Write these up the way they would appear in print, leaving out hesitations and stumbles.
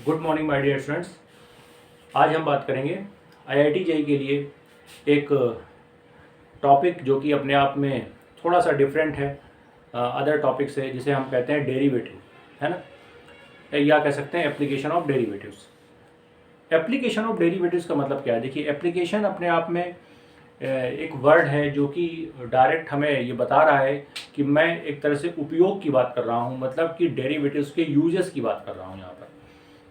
Good morning my dear students. आज हम बात करेंगे आईआईटी जेईई के लिए एक टॉपिक जो कि अपने आप में थोड़ा सा डिफरेंट है अदर टॉपिक से, जिसे हम कहते हैं डेरिवेटिव, है ना, या कह सकते हैं application of derivatives. Application of derivatives का मतलब क्या है? देखिए, एप्लीकेशन अपने आप में एक वर्ड है जो कि डायरेक्ट हमें ये बता रहा है कि मैं एक तरह से उपयोग की बात कर रहा हूँ, मतलब कि डेरिवेटिव्स के यूजेस की बात कर रहा हूँ यहाँ पर,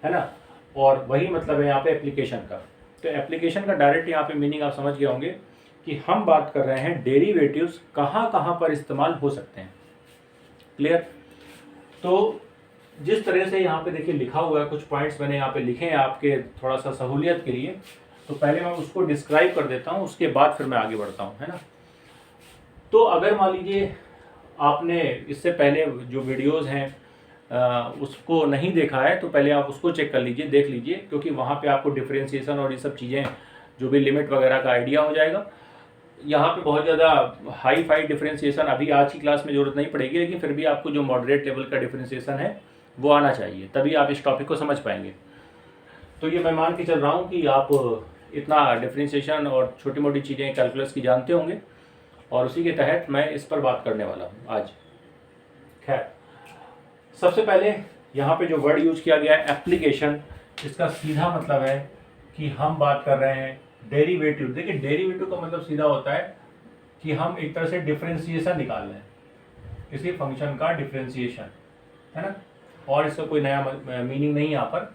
है ना। और वही मतलब है यहाँ पे एप्लीकेशन का। तो एप्लीकेशन का डायरेक्ट यहाँ पे मीनिंग आप समझ गए होंगे कि हम बात कर रहे हैं डेरिवेटिव्स कहाँ कहाँ पर इस्तेमाल हो सकते हैं। क्लियर? तो जिस तरह से यहाँ पे देखिए लिखा हुआ है, कुछ पॉइंट्स मैंने यहाँ पे लिखे हैं आपके थोड़ा सा सहूलियत के लिए, तो पहले मैं उसको डिस्क्राइब कर देता हूँ, उसके बाद फिर मैं आगे बढ़ता हूँ, है ना। तो अगर मान लीजिए आपने इससे पहले जो वीडियोज़ हैं उसको नहीं देखा है, तो पहले आप उसको चेक कर लीजिए, देख लीजिए, क्योंकि वहाँ पे आपको डिफरेंशिएशन और ये सब चीज़ें जो भी लिमिट वगैरह का आइडिया हो जाएगा। यहाँ पे बहुत ज़्यादा हाई फाई डिफरेंशिएशन अभी आज की क्लास में ज़रूरत नहीं पड़ेगी, लेकिन फिर भी आपको जो मॉडरेट लेवल का डिफरेंशिएशन है वो आना चाहिए, तभी आप इस टॉपिक को समझ पाएंगे। तो ये मैं मान के चल रहा हूँ कि आप इतना डिफरेंशिएशन और छोटी मोटी चीज़ें कैलकुलस की जानते होंगे, और उसी के तहत मैं इस पर बात करने वाला हूँ आज। खैर, सबसे पहले यहाँ पे जो वर्ड यूज किया गया है एप्लीकेशन, इसका सीधा मतलब है कि हम बात कर रहे हैं डेरिवेटिव। देखिए, डेरिवेटिव का मतलब सीधा होता है कि हम एक तरह से डिफरेंशिएशन निकाल रहे हैं, किसी फंक्शन का डिफरेंशिएशन, है ना। और इसका कोई नया मीनिंग नहीं यहाँ पर।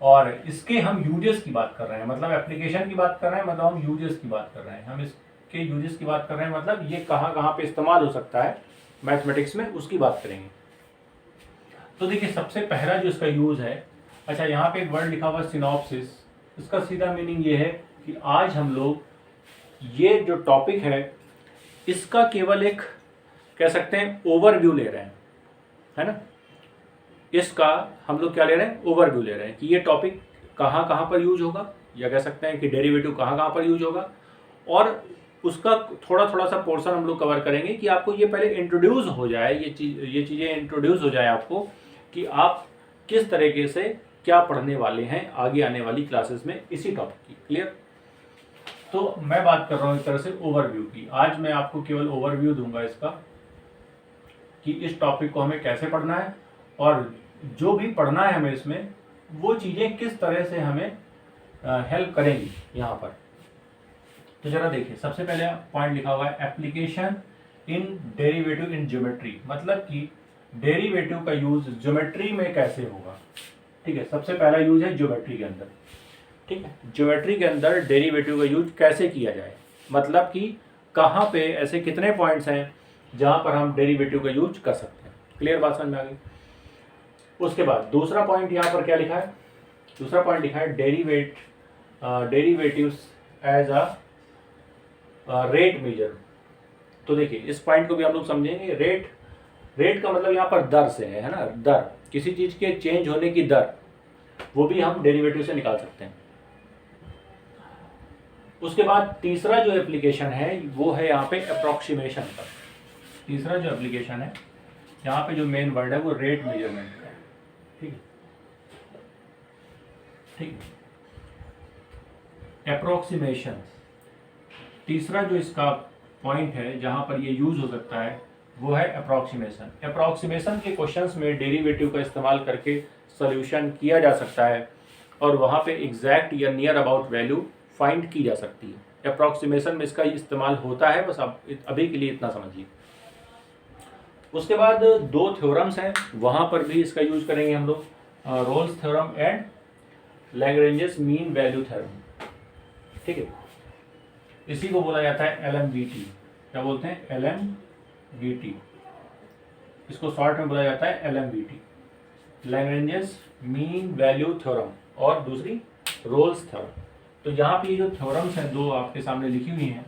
और इसके हम यूजेस की बात कर रहे हैं, मतलब एप्लीकेशन की बात कर रहे हैं, मतलब हम यूजेस की बात कर रहे हैं। हम इसके यूजेस की बात कर रहे हैं, मतलब ये कहाँ कहाँ पे इस्तेमाल हो सकता है मैथमेटिक्स में, उसकी बात करेंगे। तो देखिए, सबसे पहला जो इसका यूज है, अच्छा यहाँ पे एक वर्ड लिखा हुआ सिनॉप्सिस, इसका सीधा मीनिंग ये है कि आज हम लोग ये जो टॉपिक है इसका केवल एक कह सकते हैं ओवरव्यू ले रहे हैं, है ना। इसका हम लोग क्या ले रहे हैं? ओवरव्यू ले रहे हैं कि ये टॉपिक कहाँ कहाँ पर यूज होगा, या कह सकते हैं कि डेरिवेटिव कहाँ कहाँ पर यूज होगा, और उसका थोड़ा थोड़ा सा पोर्शन हम लोग कवर करेंगे कि आपको ये पहले इंट्रोड्यूस हो जाए, ये चीज़ें इंट्रोड्यूस हो जाए आपको कि आप किस तरीके से क्या पढ़ने वाले हैं आगे आने वाली क्लासेस में इसी टॉपिक की। क्लियर? तो मैं बात कर रहा हूँ एक तरह से ओवरव्यू की। आज मैं आपको केवल ओवरव्यू दूंगा इसका कि इस टॉपिक को हमें कैसे पढ़ना है, और जो भी पढ़ना है हमें इसमें वो चीज़ें किस तरह से हमें हेल्प करेंगी यहाँ पर। तो जरा देखिए, सबसे पहले पॉइंट लिखा हुआ है application in derivative in geometry, मतलब कि डेरिवेटिव का यूज ज्योमेट्री में कैसे होगा। ठीक है, सबसे पहला यूज है ज्योमेट्री के अंदर। ठीक है, ज्योमेट्री के अंदर डेरिवेटिव का यूज कैसे किया जाए, मतलब कि कहाँ पे ऐसे कितने पॉइंट्स हैं जहाँ पर हम डेरिवेटिव का यूज कर सकते हैं। क्लियर बात समझ में आ गई? उसके बाद दूसरा पॉइंट यहाँ पर क्या लिखा है? दूसरा पॉइंट लिखा है derivatives as a rate measure. तो देखिए, इस पॉइंट को भी हम लोग समझेंगे। रेट का मतलब यहाँ पर दर से है ना, दर, किसी चीज के चेंज होने की दर, वो भी हम डेरिवेटिव से निकाल सकते हैं। उसके बाद तीसरा जो एप्लीकेशन है वो है यहाँ पे अप्रोक्सीमेशन का। तीसरा जो एप्लीकेशन है यहाँ पे जो मेन वर्ड है वो रेट मेजरमेंट का है। ठीक है, ठीक है, अप्रोक्सीमेशन। तीसरा जो इसका पॉइंट है जहाँ पर ये यूज हो सकता है वो है अप्रोक्सीमेशन। अप्रोक्सीमेशन के क्वेश्चंस में डेरिवेटिव का इस्तेमाल करके सॉल्यूशन किया जा सकता है, और वहाँ पे एग्जैक्ट या नियर अबाउट वैल्यू फाइंड की जा सकती है। अप्रोक्सीमेशन में इसका इस्तेमाल होता है, बस आप अभी के लिए इतना समझिए। उसके बाद दो थ्योरम्स हैं, वहाँ पर भी इसका यूज करेंगे हम लोग, Rolle's theorem and Lagrange's mean value theorem. ठीक है, इसी को बोला जाता है LMVT। क्या बोलते हैं? LMVT। इसको शॉर्ट में बोला जाता है LMVT, Lagrange's mean value theorem, और दूसरी रोल्स थ्योरम। तो यहाँ पे जो थ्योरम्स हैं दो आपके सामने लिखी हुई हैं,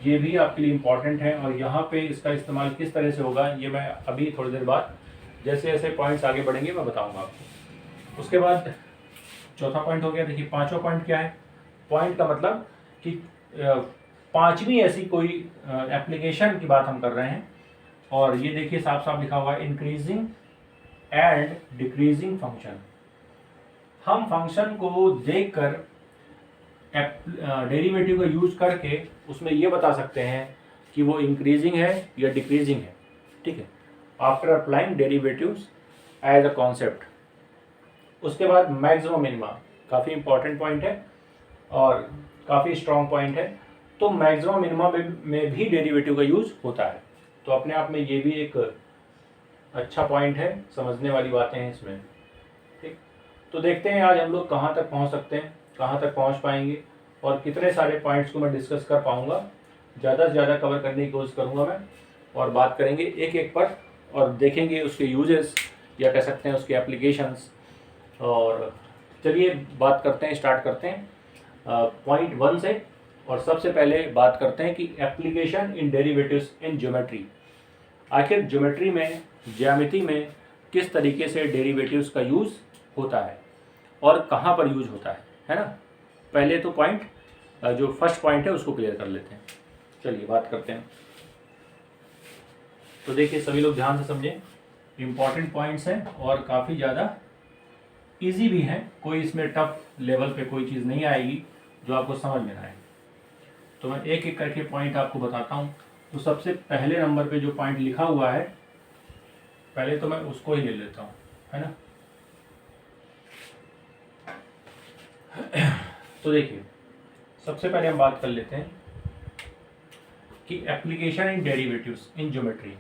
ये भी आपके लिए इम्पॉर्टेंट है, और यहाँ पे इसका इस्तेमाल किस तरह से होगा ये मैं अभी थोड़ी देर बाद जैसे जैसे पॉइंट्स आगे बढ़ेंगे मैं बताऊँगा आपको। उसके बाद चौथा पॉइंट हो गया। देखिए, पांचवा पॉइंट क्या है? पॉइंट का मतलब कि पांचवी ऐसी कोई एप्लीकेशन की बात हम कर रहे हैं, और ये देखिए साफ साफ लिखा हुआ है इंक्रीजिंग एंड डिक्रीजिंग फंक्शन। हम फंक्शन को देखकर डेरिवेटिव का यूज करके उसमें ये बता सकते हैं कि वो इंक्रीजिंग है या डिक्रीजिंग है, ठीक है, after applying derivatives as a concept. उसके बाद मैक्सिमम मिनिमा, काफ़ी इंपॉर्टेंट पॉइंट है और काफ़ी स्ट्रॉन्ग पॉइंट है। तो मैक्सिमम मिनिमा में भी डेरिवेटिव का यूज होता है, तो अपने आप में ये भी एक अच्छा पॉइंट है, समझने वाली बातें हैं इसमें, ठीक। तो देखते हैं आज हम लोग कहाँ तक पहुँच सकते हैं, कहाँ तक पहुँच पाएंगे और कितने सारे पॉइंट्स को मैं डिस्कस कर पाऊँगा। ज़्यादा से ज़्यादा कवर करने की कोशिश करूँगा मैं, और बात करेंगे एक एक पर और देखेंगे उसके यूजेस या कह सकते हैं उसके एप्लीकेशंस। और चलिए बात करते हैं, स्टार्ट करते हैं पॉइंट 1 से। और सबसे पहले बात करते हैं कि application in derivatives in geometry. आखिर ज्योमेट्री में, ज्यामिति में किस तरीके से डेरिवेटिव्स का यूज़ होता है और कहाँ पर यूज होता है ना। पहले तो पॉइंट जो फर्स्ट पॉइंट है उसको क्लियर कर लेते हैं। चलिए बात करते हैं। तो देखिए सभी लोग ध्यान से समझें, इम्पॉर्टेंट पॉइंट्स हैं और काफ़ी ज़्यादा इजी भी हैं, कोई इसमें टफ लेवल पे कोई चीज़ नहीं आएगी जो आपको समझ में ना आए। तो मैं एक एक करके पॉइंट आपको बताता हूँ। तो सबसे पहले नंबर पे जो पॉइंट लिखा हुआ है, पहले तो मैं उसको ही ले लेता हूँ, है ना। तो देखिए सबसे पहले हम बात कर लेते हैं कि application in derivatives in geometry.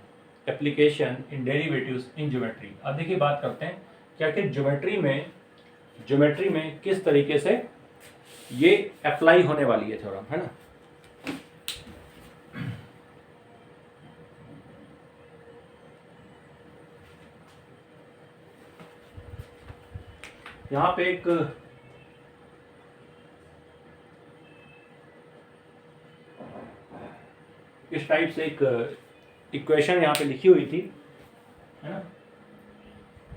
Application in derivatives in geometry. अब देखिए बात करते हैं कि आखिर ज्योमेट्री में किस तरीके से ये अप्लाई होने वाली है थ्योरम, है ना। यहाँ पे एक इस टाइप से एक इक्वेशन यहाँ पे लिखी हुई थी, है ना।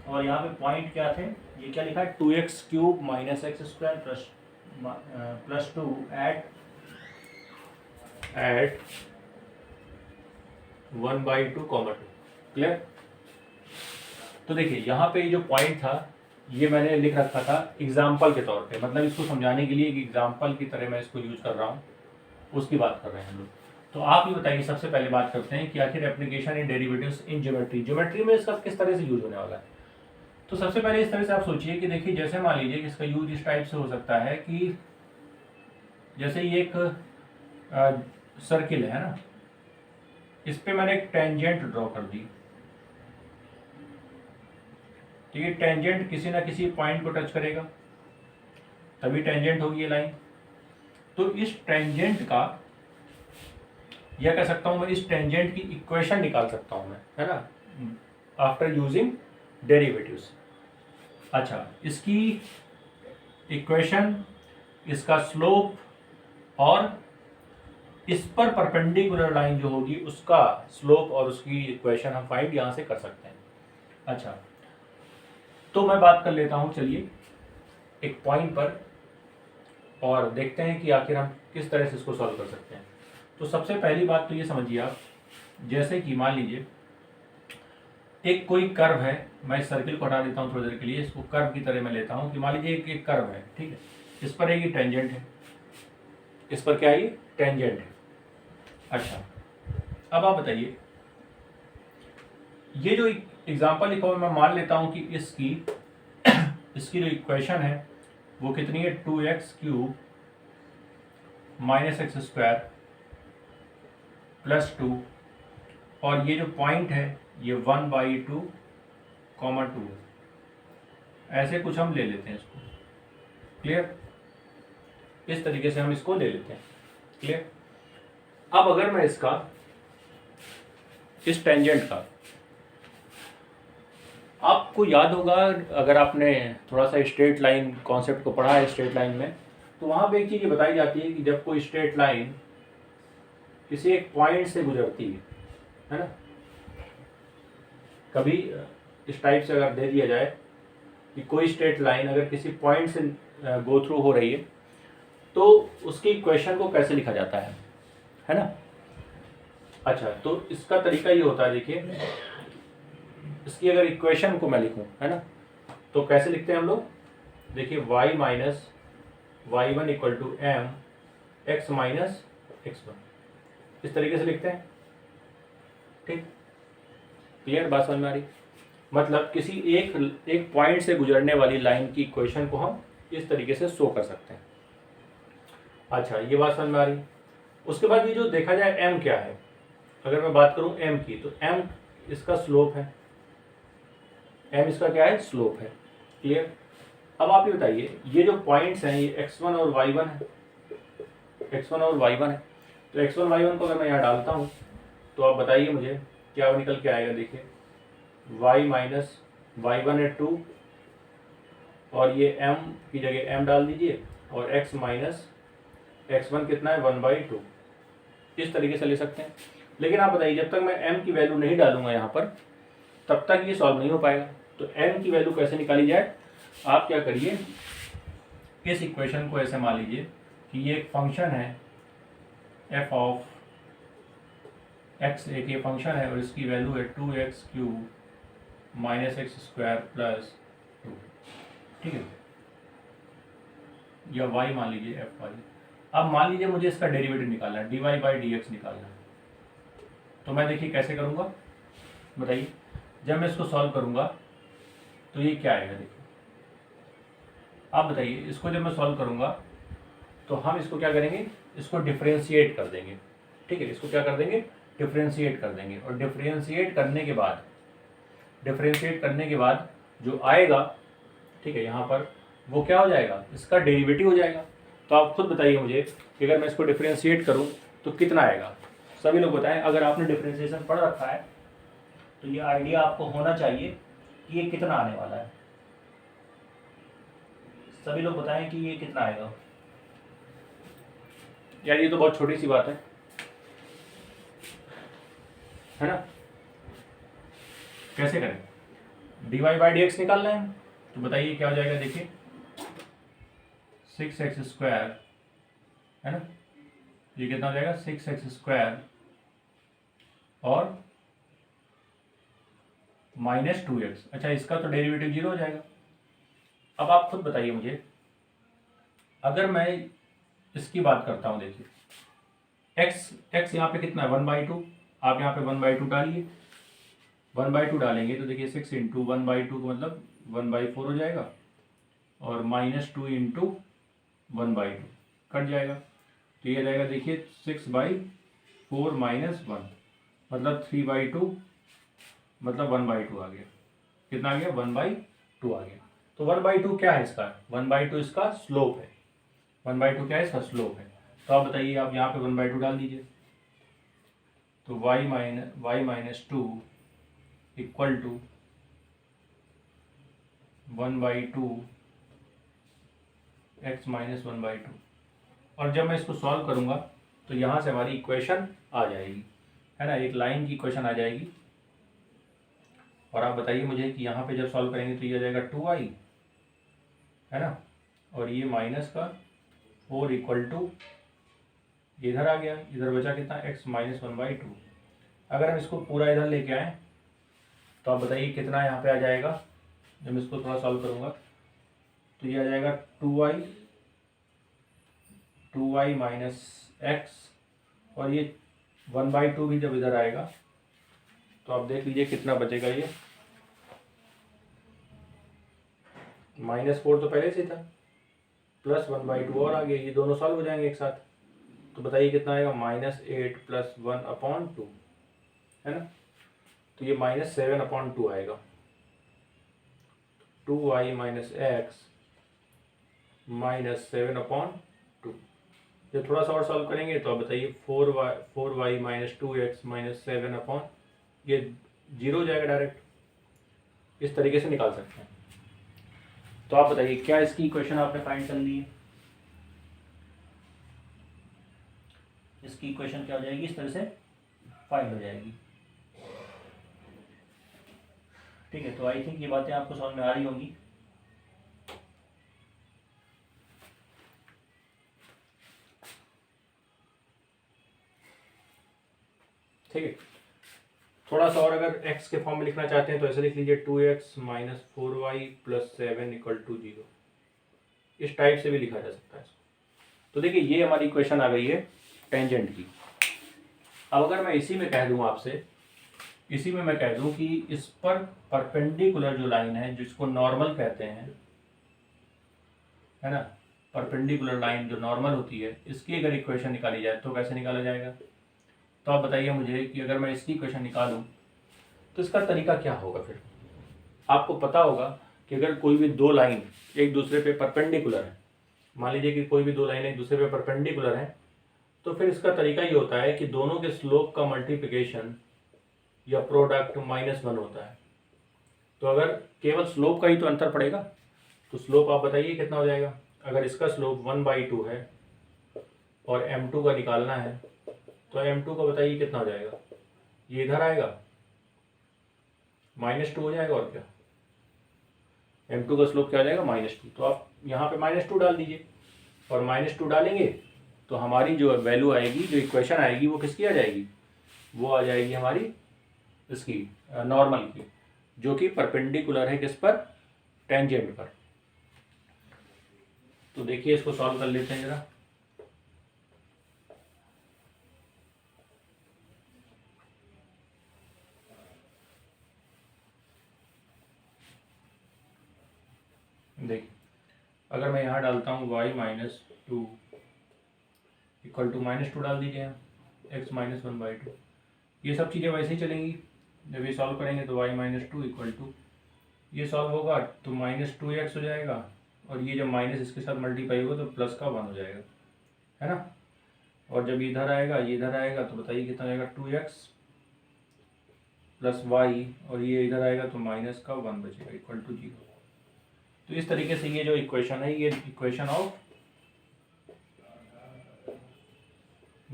और यहाँ पे पॉइंट क्या थे, ये क्या लिखा है, 2x³ - x² + 2 एट 1/2, 2। क्लियर। तो देखिए यहाँ पे जो पॉइंट था ये मैंने लिख रखा था एग्जाम्पल के तौर पे, मतलब इसको समझाने के लिए एक एग्जाम्पल की तरह मैं इसको यूज कर रहा हूँ, उसकी बात कर रहे हैं हम लोग। तो आप ये बताइए, सबसे पहले बात करते हैं कि आखिर application in derivatives in geometry, geometry में इसका किस तरह से यूज होने वाला है। तो सबसे पहले इस तरह से आप सोचिए कि देखिए जैसे मान लीजिए कि इसका यूज इस टाइप से हो सकता है कि जैसे ये एक सर्किल है ना, इस पे मैंने एक टेंजेंट ड्रॉ कर दी, ठीक है। टेंजेंट किसी ना किसी पॉइंट को टच करेगा तभी टेंजेंट होगी ये लाइन। तो इस टेंजेंट का, या कह सकता हूं मैं इस टेंजेंट की इक्वेशन निकाल सकता हूं मैं, है ना, आफ्टर यूजिंग डेरिवेटिव्स। अच्छा, इसकी इक्वेशन, इसका स्लोप और इस पर परपेंडिकुलर लाइन जो होगी उसका स्लोप और उसकी इक्वेशन हम फाइंड यहाँ से कर सकते हैं। अच्छा, तो मैं बात कर लेता हूँ चलिए एक पॉइंट पर और देखते हैं कि आखिर हम किस तरह से इसको सॉल्व कर सकते हैं। तो सबसे पहली बात तो ये समझिए आप, जैसे कि मान लीजिए एक कोई कर्व है, मैं इस सर्किल को हटा देता हूँ थोड़ी देर के लिए, इसको कर्व की तरह मैं लेता हूँ कि मान लीजिए एक कर्व है, ठीक है। इस पर एक टेंजेंट है, इस पर क्या है, ये टेंजेंट है। अच्छा, अब आप बताइए, ये जो एग्जांपल लिखा हुआ मैं मान लेता हूँ कि इसकी जो इक्वेशन है वो कितनी है, 2x³ - x² + 2, और ये जो पॉइंट है ये 1/2, 2। ऐसे कुछ हम ले लेते हैं इसको। क्लियर। इस तरीके से हम इसको ले लेते हैं। क्लियर। अब अगर मैं इसका, इस टेंजेंट का, आपको याद होगा अगर आपने थोड़ा सा स्ट्रेट लाइन कॉन्सेप्ट को पढ़ा है स्ट्रेट लाइन में, तो वहाँ पे एक चीज़ ये बताई जाती है कि जब कोई स्ट्रेट लाइन किसी एक पॉइंट से गुजरती है ना, कभी इस टाइप से अगर दे दिया जाए कि कोई स्ट्रेट लाइन अगर किसी पॉइंट से गो थ्रू हो रही है तो उसकी इक्वेशन को कैसे लिखा जाता है ना। अच्छा, तो इसका तरीका ये होता है, देखिए इसकी अगर इक्वेशन को मैं लिखूं, है ना, तो कैसे लिखते हैं हम लोग, देखिए y minus Y one equal to M X minus X one, इस तरीके से लिखते हैं। ठीक, क्लियर, बात समझ में आ रही? मतलब किसी एक पॉइंट से गुजरने वाली लाइन की इक्वेशन को हम इस तरीके से शो कर सकते हैं। अच्छा, ये बात समझ में आ रही? उसके बाद ये जो देखा जाए m क्या है, अगर मैं बात करूं m की, तो m इसका स्लोप है, m इसका क्या है, स्लोप है। क्लियर? अब आप ये बताइए, ये जो पॉइंट्स हैं ये x1 और y1 है, x1 और y1 है, तो x1 y1 को अगर मैं यहाँ डालता हूँ तो आप बताइए मुझे क्या निकल के आएगा। देखिए y माइनस वाई वन है 2, और ये m की जगह m डाल दीजिए, और x माइनस x1 कितना है, 1/2। इस तरीके से ले सकते हैं। लेकिन आप बताइए, जब तक मैं m की वैल्यू नहीं डालूंगा यहाँ पर, तब तक ये सॉल्व नहीं हो पाएगा। तो m की वैल्यू कैसे निकाली जाए, आप क्या करिए, इस इक्वेशन को ऐसे मान लीजिए कि ये एक फंक्शन है f ऑफ x, एक ये फंक्शन है और इसकी वैल्यू है 2x³ minus x square plus 2। ठीक है, या y मान लीजिए fy। अब मान लीजिए मुझे इसका डेरिवेटिव निकालना है, dy/dx निकालना है। तो मैं देखिए कैसे करूँगा, बताइए। जब मैं इसको सॉल्व करूँगा तो ये क्या आएगा, देखिए आप बताइए। इसको जब मैं सॉल्व करूँगा तो हम इसको क्या करेंगे, इसको डिफ्रेंशिएट कर देंगे। ठीक है, इसको क्या कर देंगे, डिफ्रेंशिएट कर देंगे। और डिफ्रेंशिएट करने के बाद जो आएगा, ठीक है, यहाँ पर वो क्या हो जाएगा, इसका डेरिवेटिव हो जाएगा। तो आप खुद बताइए मुझे कि अगर मैं इसको डिफ्रेंशिएट करूँ तो कितना आएगा। सभी लोग बताएं, अगर आपने डिफ्रेंशिएशन पढ़ रखा है तो ये आइडिया आपको होना चाहिए कि ये कितना आने वाला है। सभी लोग बताएं कि ये कितना आएगा। यार ये तो बहुत छोटी सी बात है ना। कैसे करें, dy/dx निकालना है, तो बताइए क्या हो जाएगा। देखिए 6x² है ना, ये कितना हो जाएगा, 6x² और माइनस 2x। अच्छा, इसका तो डेरिवेटिव 0 हो जाएगा। अब आप खुद बताइए मुझे, अगर मैं इसकी बात करता हूँ, देखिए x यहाँ पे कितना है, 1/2। आप यहाँ पे 1/2 डालिए, 1/2 डालेंगे तो देखिए 6 इंटू 1/2 का मतलब 1/4 हो जाएगा, और -2 इंटू 1/2 कट जाएगा। तो ये जाएगा, देखिए 6/4 माइनस 1 मतलब 3/2, मतलब 1/2 आ गया। कितना आ गया, 1/2 आ गया। तो 1/2 क्या है इसका, 1/2 इसका स्लोप है। 1/2 क्या है, इसका स्लोप है। तो आप बताइए, आप यहाँ पे 1/2 डाल दीजिए, तो y minus 2 equal to 1/2 x minus 1/2। और जब मैं इसको सॉल्व करूँगा तो यहाँ से हमारी इक्वेशन आ जाएगी, है ना, एक लाइन की इक्वेशन आ जाएगी। और आप बताइए मुझे कि यहाँ पे जब सॉल्व करेंगे तो ये आ जाएगा 2y, है ना, और ये माइनस का 4 इक्वल टू, इधर आ गया, इधर बचा कितना, x माइनस 1/2। अगर हम इसको पूरा इधर लेके आए तो आप बताइए कितना यहाँ पे आ जाएगा। जब मैं इसको थोड़ा सॉल्व करूँगा तो ये आ जाएगा 2y माइनस x, और ये 1/2 भी जब इधर आएगा तो आप देख लीजिए कितना बचेगा। ये -4 तो पहले से था, प्लस 1/2 और आ गया, ये दोनों सॉल्व हो जाएंगे एक साथ। तो बताइए कितना आएगा, -8 प्लस 1/2, है ना। तो ये -7/2 आएगा। 2y minus x minus 7/2। जब थोड़ा सा और सॉल्व करेंगे तो आप बताइए 4y माइनस 2x माइनस 7 ये 0 हो जाएगा डायरेक्ट। इस तरीके से निकाल सकते हैं। तो आप बताइए, क्या इसकी इक्वेशन आपने फाइंड कर ली है। इसकी इक्वेशन क्या हो जाएगी, इस तरह से फाइंड हो जाएगी। ठीक है, तो आई थिंक ये बातें आपको समझ में आ रही होंगी। ठीक है, थोड़ा सा और अगर x के फॉर्म में लिखना चाहते हैं तो ऐसे लिख लीजिए 2x minus 4y plus 7 equal to 0। इस टाइप से भी लिखा जा सकता है इसको। तो देखिए ये हमारी इक्वेशन आ गई है टेंजेंट की। अब अगर मैं इसी में कह दूं आपसे, इसी में मैं कह दूं कि इस पर परपेंडिकुलर जो लाइन है जिसको नॉर्मल कहते हैं, है ना, परपेंडिकुलर लाइन जो नॉर्मल होती है, इसकी अगर इक्वेशन निकाली जाए तो कैसे निकाला जाएगा? तो आप बताइए मुझे कि अगर मैं इसकी इक्वेशन निकालूं तो इसका तरीका क्या होगा? फिर आपको पता होगा कि अगर कोई भी दो लाइन एक दूसरे पे परपेंडिकुलर है, मान लीजिए कि कोई भी दो लाइन एक दूसरे पे परपेंडिकुलर है, तो फिर इसका तरीका ये होता है कि दोनों के स्लोप का मल्टीप्लिकेशन या प्रोडक्ट -1 होता है। तो अगर केवल स्लोप का ही तो अंतर पड़ेगा, तो स्लोप आप बताइए कितना हो जाएगा? अगर इसका स्लोप 1/2 है और m2 का निकालना है, तो m2 का बताइए कितना हो जाएगा? ये इधर आएगा, -2 हो जाएगा, और क्या, m2 का स्लोप क्या हो जाएगा? -2। तो आप यहाँ पे -2 डाल दीजिए, और -2 डालेंगे तो हमारी जो वैल्यू आएगी, जो इक्वेशन आएगी, वो किसकी आ जाएगी? वो आ जाएगी हमारी इसकी नॉर्मल की, जो कि परपेंडिकुलर है किस पर? टेंजेंट पर। तो देखिए इसको सॉल्व कर लेते हैं जरा। देखिए अगर मैं यहाँ डालता हूँ y - 2 इक्वल टू -2 डाल दीजिए यहाँ, x - 1/2, ये सब चीज़ें वैसे ही चलेंगी। जब ये सॉल्व करेंगे तो y - 2 इक्वल टू, ये सॉल्व होगा तो -2x हो जाएगा, और ये जब माइनस इसके साथ मल्टीप्लाई होगा तो प्लस का 1 हो जाएगा, है ना। और जब इधर आएगा, ये इधर आएगा, तो बताइए कितना आएगा? 2x प्लस y, और ये इधर आएगा तो माइनस का 1 बचेगा इक्वल टू 0। तो इस तरीके से ये जो इक्वेशन है, ये इक्वेशन ऑफ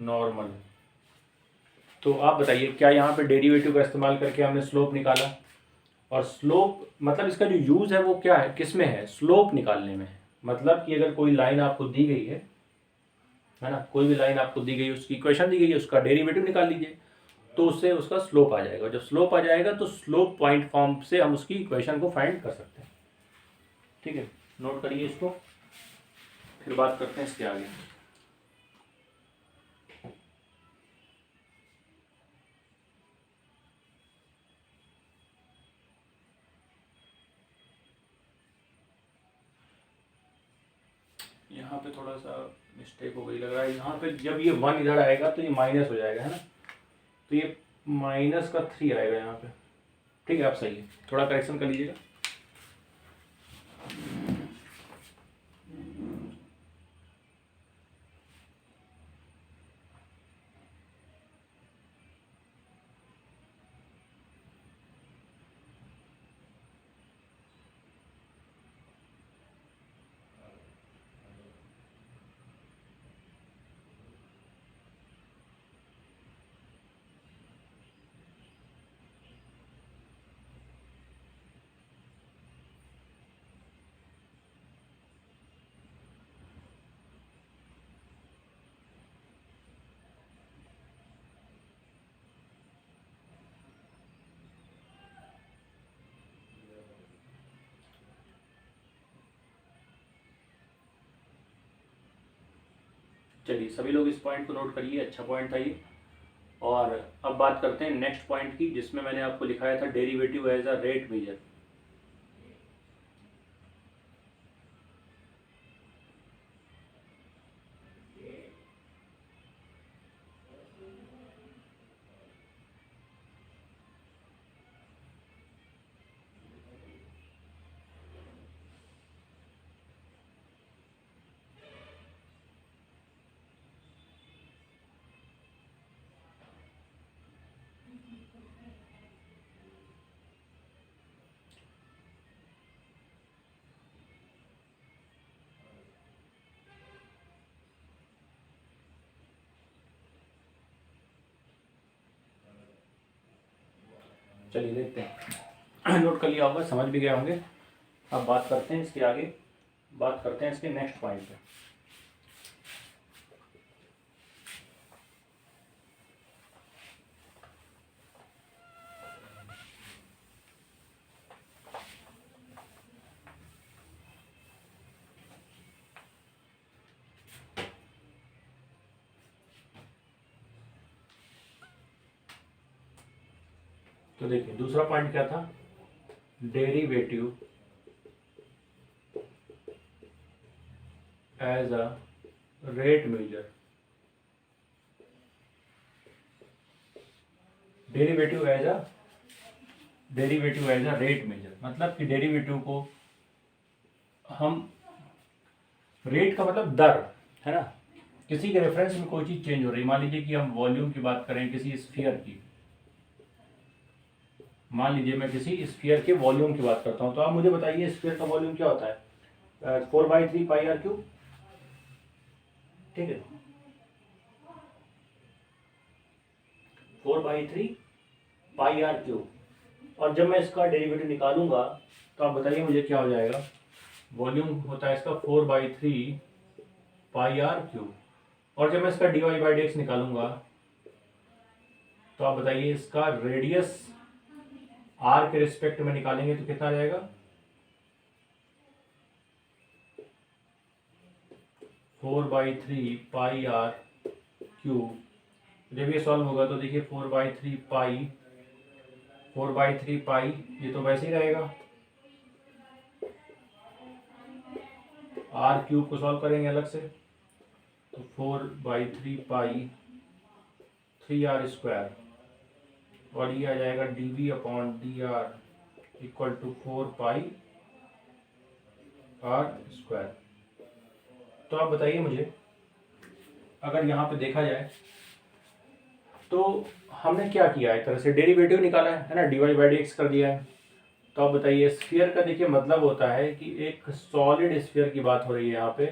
नॉर्मल। तो आप बताइए क्या यहाँ पे डेरिवेटिव का इस्तेमाल करके हमने स्लोप निकाला? और स्लोप मतलब इसका जो यूज़ है वो क्या है, किस में है? स्लोप निकालने में है। मतलब कि अगर कोई लाइन आपको दी गई है ना, कोई भी लाइन आपको दी गई, उसकी इक्वेशन दी गई है, उसका डेरिवेटिव निकाल लीजिए, तो उससे उसका स्लोप आ जाएगा। जब स्लोप आ जाएगा तो स्लोप पॉइंट फॉर्म से हम उसकी इक्वेशन को फाइंड कर सकते हैं। ठीक है, नोट करिए इसको, फिर बात करते हैं इसके आगे। यहाँ पे थोड़ा सा मिस्टेक हो गई लग रहा है। यहाँ पे जब ये 1 इधर आएगा तो ये माइनस हो जाएगा, है ना, तो ये -3 आएगा यहाँ पे। ठीक है, आप सही है, थोड़ा करेक्शन कर लीजिएगा। चलिए सभी लोग इस पॉइंट को नोट करिए, अच्छा पॉइंट था ये। और अब बात करते हैं नेक्स्ट पॉइंट की, जिसमें मैंने आपको लिखाया था derivative as a rate measure. चलिए देखते हैं, नोट कर लिया होगा, समझ भी गए होंगे। अब बात करते हैं इसके आगे, बात करते हैं इसके नेक्स्ट पॉइंट पे। तो देखिए दूसरा पॉइंट क्या था, derivative as a rate measure. Derivative as a rate measure मतलब कि डेरिवेटिव को हम, रेट का मतलब दर है ना, किसी के रेफरेंस में कोई चीज चेंज हो रही है। मान लीजिए कि हम वॉल्यूम की बात करें किसी स्फीयर की, मान लीजिए मैं किसी स्फीयर के वॉल्यूम की बात करता हूं, तो आप मुझे बताइए स्फीयर का वॉल्यूम क्या होता है, 4/3 पाई आर क्यूब। ठीक है, 4/3 पाई आर क्यूब। और जब मैं इसका डेरिवेटिव निकालूंगा तो आप बताइए मुझे क्या हो जाएगा। वॉल्यूम होता है इसका 4/3 पाई आर क्यूब, और जब मैं इसका dy बाई डी एक्स निकालूंगा तो आप बताइए इसका रेडियस r के रिस्पेक्ट में निकालेंगे तो कितना रहेगा, 4/3 पाई आर क्यूब। जब ये सॉल्व होगा तो देखिए 4/3 पाई ये तो वैसे ही रहेगा, आर क्यूब को सॉल्व करेंगे अलग से तो 4/3 पाई 3r², और ये आ जाएगा dv/dr equal to 4 pi r²। तो आप बताइए मुझे, अगर यहाँ पे देखा जाए तो हमने क्या किया है, एक तरह से डेरिवेटिव निकाला है ना, dy बाई डी एक्स कर दिया है। तो आप बताइए स्फीयर का देखिए मतलब होता है कि एक सॉलिड स्फीयर की बात हो रही है, यहाँ पे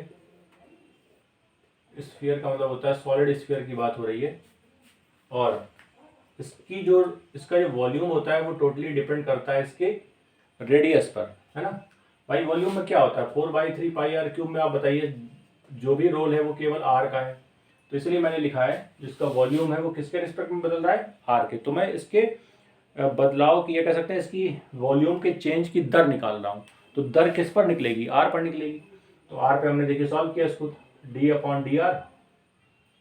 स्फीयर का मतलब होता है सॉलिड स्फीयर की बात हो रही है, और इसका जो वॉल्यूम होता है वो टोटली डिपेंड करता है इसके रेडियस पर, है ना। भाई वॉल्यूम में क्या होता है, 4/3 पाई आर क्यूब में आप बताइए जो भी रोल है वो केवल आर का है, तो इसलिए मैंने लिखा है जिसका वॉल्यूम है वो किसके रिस्पेक्ट में बदल रहा है, आर के। तो मैं इसके बदलाव की, ये कह सकते हैं इसकी वॉल्यूम के चेंज की दर निकाल रहा हूँ। तो दर किस पर निकलेगी, आर पर निकलेगी। तो आर पे हमने देखिए सॉल्व किया इसको, d/dr,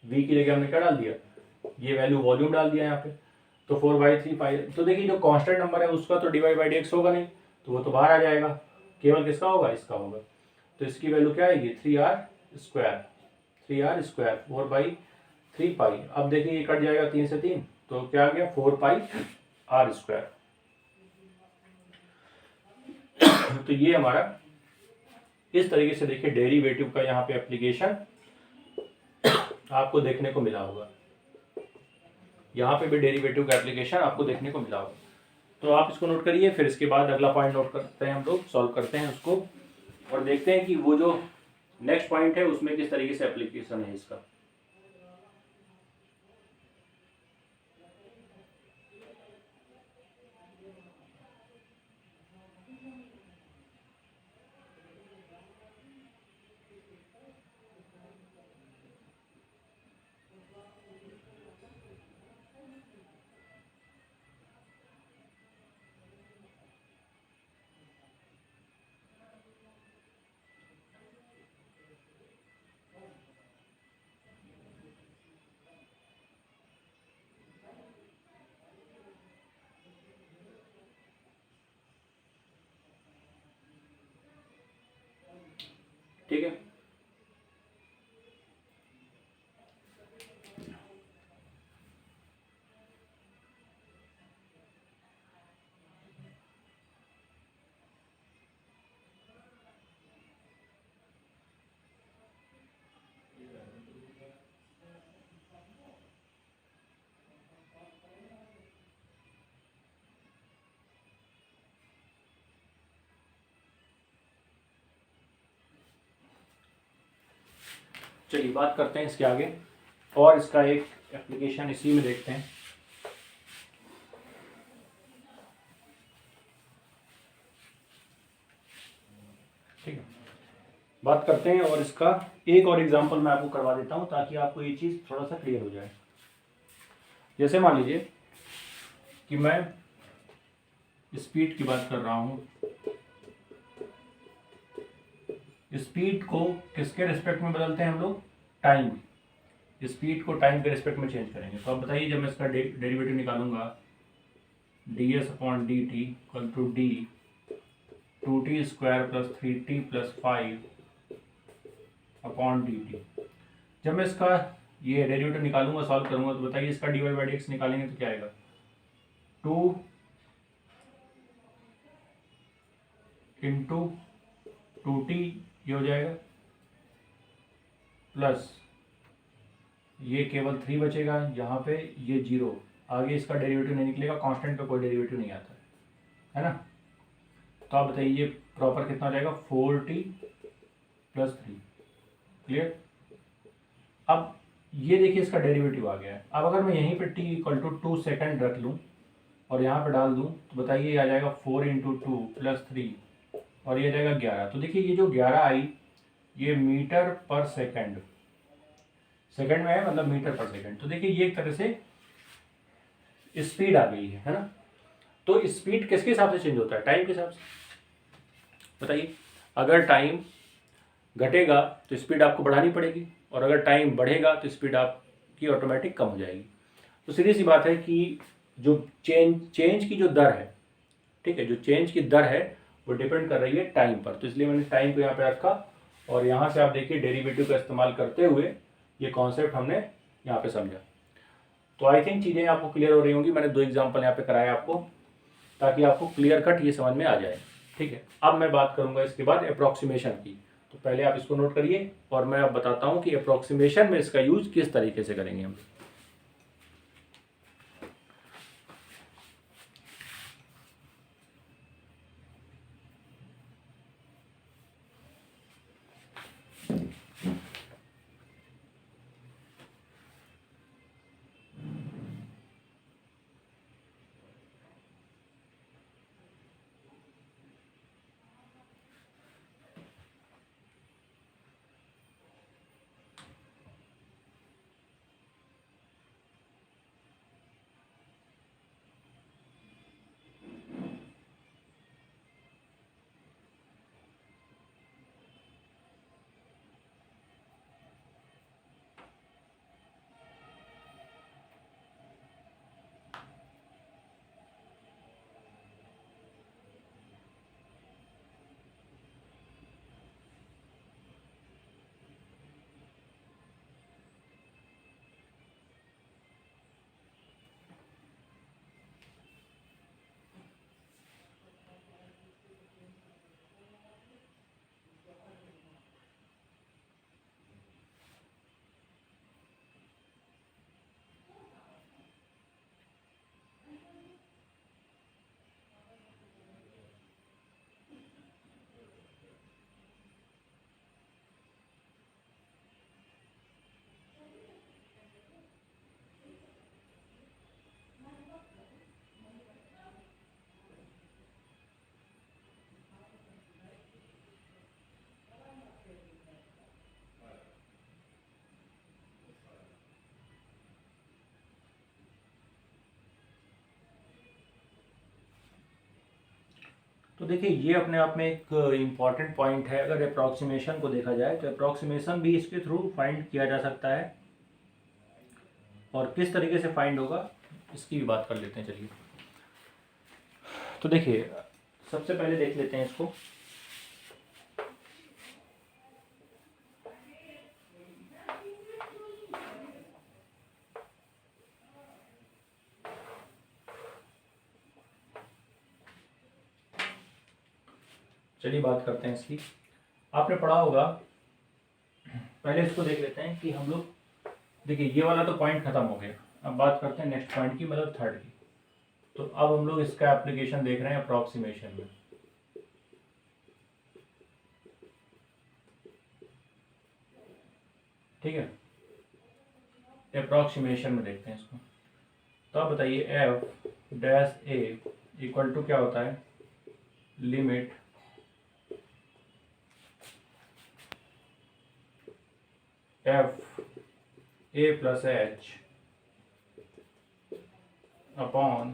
v की जगह हमने क्या डाल दिया, ये वैल्यू वॉल्यूम डाल दिया यहाँ पे। तो 4/3 पाई, तो देखिए जो कांस्टेंट नंबर है उसका तो dy बाई डी एक्स होगा नहीं, तो वो तो बाहर आ जाएगा, केवल किसका होगा, इसका होगा। तो इसकी वैल्यू क्या आएगी, 3r², 4/3 पाई। अब देखिए ये कट जाएगा 3 से 3, तो क्या आ गया 4 पाई r²। तो ये हमारा इस तरीके से देखिए डेरिवेटिव का यहाँ पे एप्लीकेशन आपको देखने को मिला होगा, यहाँ पे भी डेरिवेटिव का एप्लीकेशन आपको देखने को मिला होगा। तो आप इसको नोट करिए, फिर इसके बाद अगला पॉइंट नोट करते हैं, हम लोग सॉल्व करते हैं उसको और देखते हैं कि वो जो नेक्स्ट पॉइंट है उसमें किस तरीके से एप्लीकेशन है इसका। ठीक है, चलिए बात करते हैं इसके आगे और इसका एक एप्लीकेशन इसी में देखते हैं। ठीक है, बात करते हैं और इसका एक और एग्जांपल मैं आपको करवा देता हूं ताकि आपको ये चीज़ थोड़ा सा क्लियर हो जाए। जैसे मान लीजिए कि मैं स्पीड की बात कर रहा हूं, स्पीड को किसके रिस्पेक्ट में बदलते हैं हम लोग, टाइम। स्पीड को टाइम के रिस्पेक्ट में चेंज करेंगे। तो अब बताइए जब मैं इसका डेरिवेटिव निकालूंगा ds/dt = d 2t² + 3t + 5/dt। जब मैं इसका ये डेरिवेटिव निकालूंगा, सॉल्व करूंगा, तो बताइए इसका dy/dx निकालेंगे तो क्या आएगा? 2 × 2t ये हो जाएगा, प्लस ये केवल 3 बचेगा यहाँ पे, ये 0, आगे इसका डेरिवेटिव नहीं निकलेगा, कांस्टेंट का कोई डेरिवेटिव नहीं आता है ना। तो आप बताइए ये प्रॉपर कितना हो जाएगा? 4t + 3। क्लियर? अब ये देखिए इसका डेरिवेटिव आ गया है। अब अगर मैं यहीं पे t = 2 सेकेंड रख लूँ और यहाँ पे डाल दूँ, तो बताइए ये आ जाएगा 4 × 2 + 3 और ये आ जाएगा 11। तो देखिए ये जो 11 आई, ये मीटर/सेकेंड, सेकेंड में है मतलब मीटर/सेकेंड। तो देखिए ये एक तरह से स्पीड आ गई है ना। तो स्पीड किसके हिसाब से चेंज होता है? टाइम के हिसाब से। बताइए, अगर टाइम घटेगा तो स्पीड आपको बढ़ानी पड़ेगी, और अगर टाइम बढ़ेगा तो स्पीड आपकी ऑटोमेटिक कम हो जाएगी। तो सीधी सी बात है कि जो चेंज की जो दर है, ठीक है, जो चेंज की दर है वो डिपेंड कर रही है टाइम पर। तो इसलिए मैंने टाइम को यहाँ पे रखा, और यहाँ से आप देखिए डेरिवेटिव का इस्तेमाल करते हुए ये कॉन्सेप्ट हमने यहाँ पे समझा। तो आई थिंक चीज़ें आपको क्लियर हो रही होंगी। मैंने 2 एग्जाम्पल यहाँ पे कराया आपको, ताकि आपको क्लियर कट ये समझ में आ जाए। ठीक है, अब मैं बात करूँगा इसके बाद अप्रॉक्सीमेशन की। तो पहले आप इसको नोट करिए, और मैं अब बताता हूँ कि अप्रॉक्सीमेशन में इसका यूज किस तरीके से करेंगे हम। तो देखिए ये अपने आप में एक इम्पॉर्टेंट पॉइंट है। अगर अप्रॉक्सीमेशन को देखा जाए तो अप्रॉक्सीमेशन भी इसके थ्रू फाइंड किया जा सकता है, और किस तरीके से फाइंड होगा इसकी भी बात कर लेते हैं। चलिए, तो देखिए सबसे पहले देख लेते हैं इसको। चलिए बात करते हैं इसकी। आपने पढ़ा होगा, पहले इसको देख लेते हैं कि हम लोग, देखिए ये वाला तो पॉइंट खत्म हो गया। अब बात करते हैं नेक्स्ट पॉइंट की, मतलब थर्ड की। तो अब हम लोग इसका एप्लीकेशन देख रहे हैं अप्रॉक्सीमेशन में। ठीक है, अप्रॉक्सीमेशन में देखते हैं इसको। तो आप बताइए f' इक्वल टू क्या होता है? Limit f(a + h) upon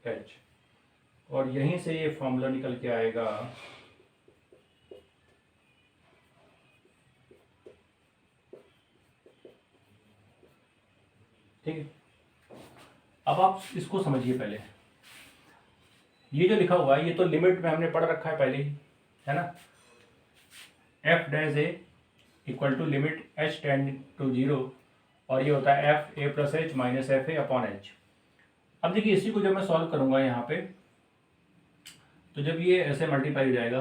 h, और यहीं से ये फॉर्मूला निकल के आएगा ठीक है। अब आप इसको समझिए पहले। ये जो लिखा हुआ है ये तो लिमिट में हमने पढ़ रखा है पहले ही, है ना। F dash A equal to limit H tend to 0, और ये होता है F A plus H minus F A upon H. अब देखिए इसी को जब मैं सॉल्व करूंगा यहाँ पे, तो जब ये ऐसे मल्टीप्लाई हो जाएगा,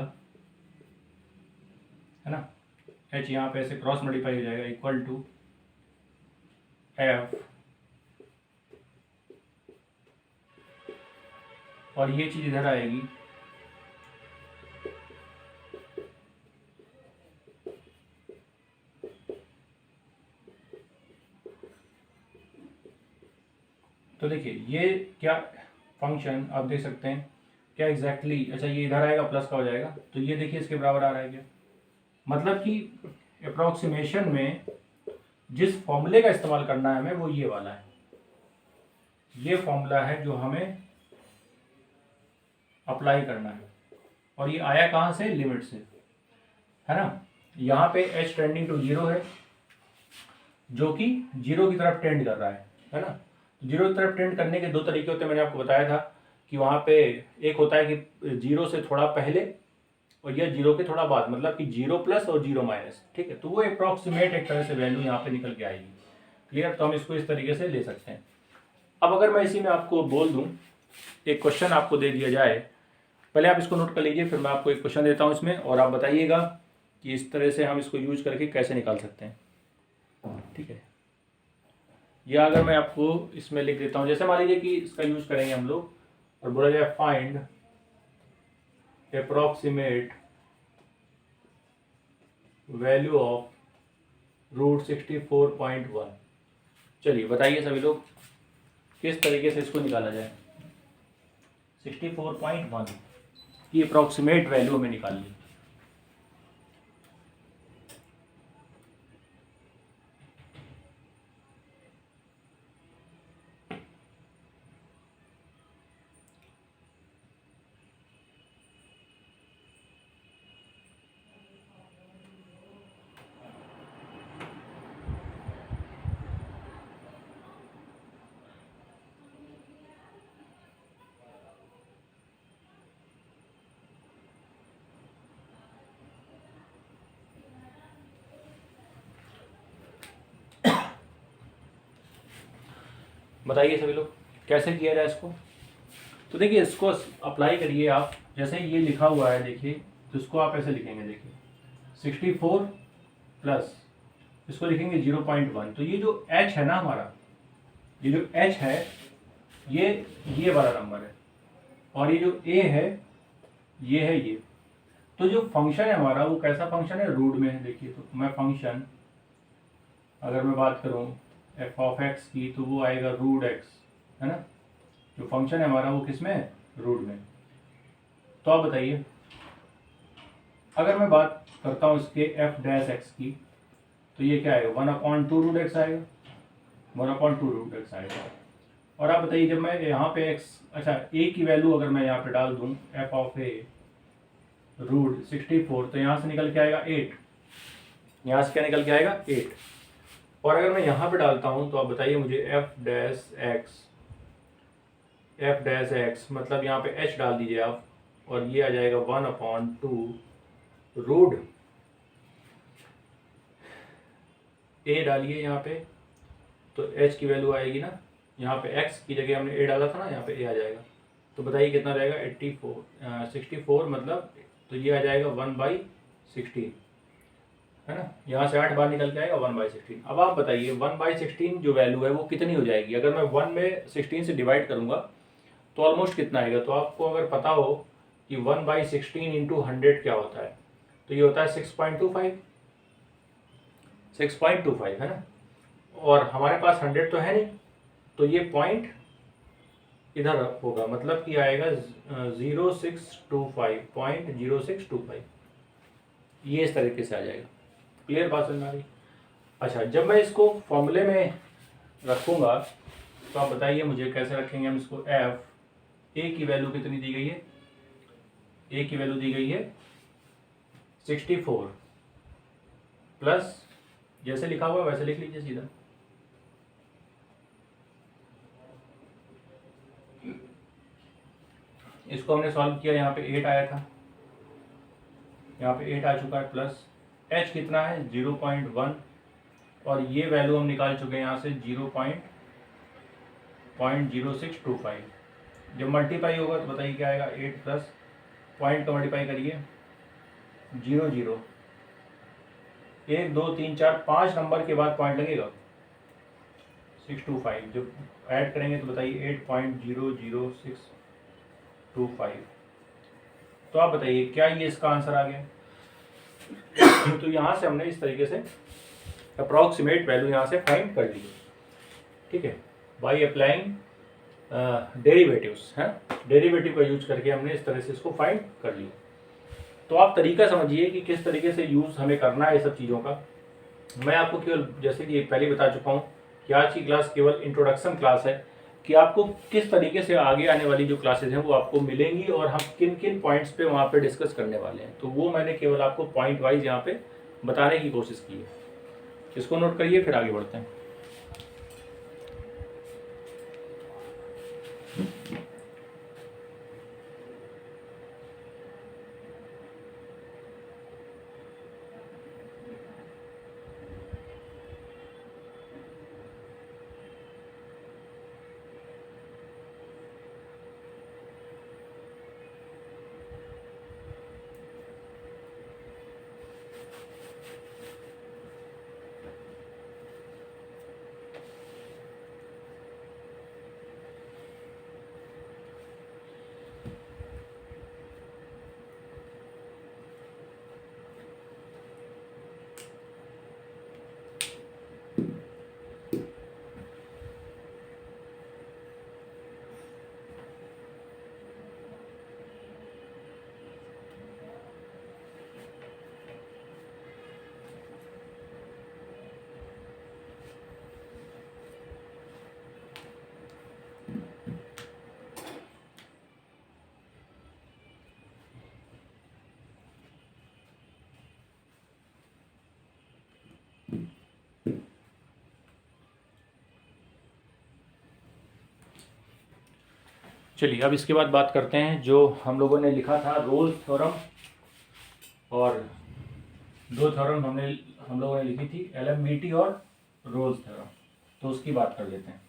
है ना, एच यहाँ पे ऐसे क्रॉस मल्टीप्लाई हो जाएगा इक्वल टू एफ, और ये चीज इधर आएगी तो देखिए ये क्या फंक्शन आप देख सकते हैं क्या एग्जैक्टली अच्छा ये इधर आएगा प्लस का हो जाएगा, तो ये देखिए इसके बराबर आ रहा है क्या, मतलब कि अप्रोक्सीमेशन में जिस फॉर्मूले का इस्तेमाल करना है हमें वो ये वाला है, ये फॉर्मूला है जो हमें अप्लाई करना है, और ये आया कहाँ से, लिमिट से, है ना। यहाँ पे h टेंडिंग टू 0 है जो कि 0 की तरफ टेंड कर रहा है ना। 0 की तरफ टेंड करने के दो तरीके होते हैं, मैंने आपको बताया था कि वहाँ पे एक होता है कि 0 से थोड़ा पहले और यह 0 के थोड़ा बाद, मतलब कि 0 प्लस और 0 माइनस, ठीक है। तो वो अप्रॉक्सीमेट एक तरह से वैल्यू यहाँ पे निकल के आएगी, क्लियर। तो हम इसको इस तरीके से ले सकते हैं। अब अगर मैं इसी में आपको बोल दूँ, एक क्वेश्चन आपको दे दिया जाए, पहले आप इसको नोट कर लीजिए, फिर मैं आपको एक क्वेश्चन देता हूँ इसमें, और आप बताइएगा कि इस तरह से हम इसको यूज करके कैसे निकाल सकते हैं, ठीक है। या अगर मैं आपको इसमें लिख देता हूँ, जैसे मान लीजिए कि इसका यूज करेंगे हम लोग और बोला जाए find approximate value of root 64.1। चलिए बताइए सभी लोग किस तरीके से इसको निकाला जाए। 64.1 की अप्रॉक्सीमेट वैल्यू हमें निकालनी है। बताइए सभी लोग कैसे किया जाए इसको। तो देखिए इसको अप्लाई करिए आप, जैसे ये लिखा हुआ है देखिए, तो इसको आप ऐसे लिखेंगे, देखिए 64 प्लस इसको लिखेंगे 0.1। तो ये जो h है ना हमारा, ये जो h है ये वाला नंबर है, और ये जो a है ये है ये। तो जो फंक्शन है हमारा वो कैसा फंक्शन है, रूट में है। देखिए तो मैं फंक्शन अगर मैं बात करूं एफ ऑफ एक्स की, तो वो आएगा रूट एक्स, है ना। जो फंक्शन है हमारा वो किस में है, रूट में। तो आप बताइए अगर मैं बात करता हूँ इसके एफ डैश एक्स की, तो ये क्या आएगा, 1/2 रूट एक्स आएगा, 1/2 रूट एक्स आएगा। और आप बताइए जब मैं यहाँ पे एक्स अच्छा ए की वैल्यू अगर मैं यहाँ पे डाल दूँ एफ ऑफ ए रूट 64, तो यहाँ से निकल के आएगा 8, यहाँ से क्या निकल के आएगा 8। और अगर मैं यहाँ पे डालता हूँ तो आप बताइए मुझे एफ डैश एक्स मतलब यहाँ पे एच डाल दीजिए आप, और ये आ जाएगा 1/2 रूट ए डालिए यहाँ पे, तो एच की वैल्यू आएगी ना, यहाँ पे एक्स की जगह हमने ए डाला था ना, यहाँ पे ए आ जाएगा। तो बताइए कितना रहेगा 64 मतलब, तो ये आ जाएगा 1/16, है ना। यहाँ से 8 बार निकल के आएगा 1/16। अब आप बताइए 1/16 जो वैल्यू है वो कितनी हो जाएगी, अगर मैं 1 में 16 से डिवाइड करूँगा तो ऑलमोस्ट कितना आएगा। तो आपको अगर पता हो कि 1/16 इंटू 100 क्या होता है, तो ये होता है 6.25, है ना। और हमारे पास 100 तो है नहीं, तो ये पॉइंट इधर होगा, मतलब कि आएगा 0.0625, ये इस तरीके से आ जाएगा। क्लियर बात समझ में आ रही। अच्छा जब मैं इसको फॉर्मूले में रखूँगा तो आप बताइए मुझे कैसे रखेंगे हम इसको। एफ ए की वैल्यू कितनी दी गई है, ए की वैल्यू दी गई है 64 प्लस, जैसे लिखा हुआ है वैसे लिख लीजिए सीधा, इसको हमने सॉल्व किया, यहाँ पे 8 आया था, यहाँ पे 8 आ चुका है, प्लस h कितना है 0.1, और ये वैल्यू हम निकाल चुके हैं यहाँ से 0.0625। जब मल्टीप्लाई होगा तो बताइए क्या आएगा, 8 प्लस पॉइंट का मल्टीप्लाई करिए 0 0, 1 2 3 4 5 नंबर के बाद पॉइंट लगेगा 625। जब ऐड करेंगे तो बताइए 8.00625। तो आप बताइए क्या ये इसका आंसर आ गया? तो यहाँ से हमने इस तरीके से अप्रॉक्सीमेट वैल्यू यहाँ से फाइंड कर ली, ठीक है, बाई अप्लाइंग डेरिवेटिव्स है, डेरिवेटिव का यूज करके हमने इस तरह से इसको फाइंड कर लिया। तो आप तरीका समझिए कि किस तरीके से यूज़ हमें करना है ये सब चीज़ों का। मैं आपको केवल जैसे कि पहले बता चुका हूँ कि आज की क्लास केवल इंट्रोडक्शन क्लास है, कि आपको किस तरीके से आगे आने वाली जो क्लासेज हैं वो आपको मिलेंगी और हम किन किन पॉइंट्स पे वहाँ पे डिस्कस करने वाले हैं। तो वो मैंने केवल आपको पॉइंट वाइज यहाँ पे बताने की कोशिश की है। इसको नोट करिए, फिर आगे बढ़ते हैं। चलिए अब इसके बाद बात करते हैं जो हम लोगों ने लिखा था रोल्स थ्योरम, और दो थ्योरम हम लोगों ने लिखी थी, एलएमबीटी और रोल्स थ्योरम, तो उसकी बात कर लेते हैं।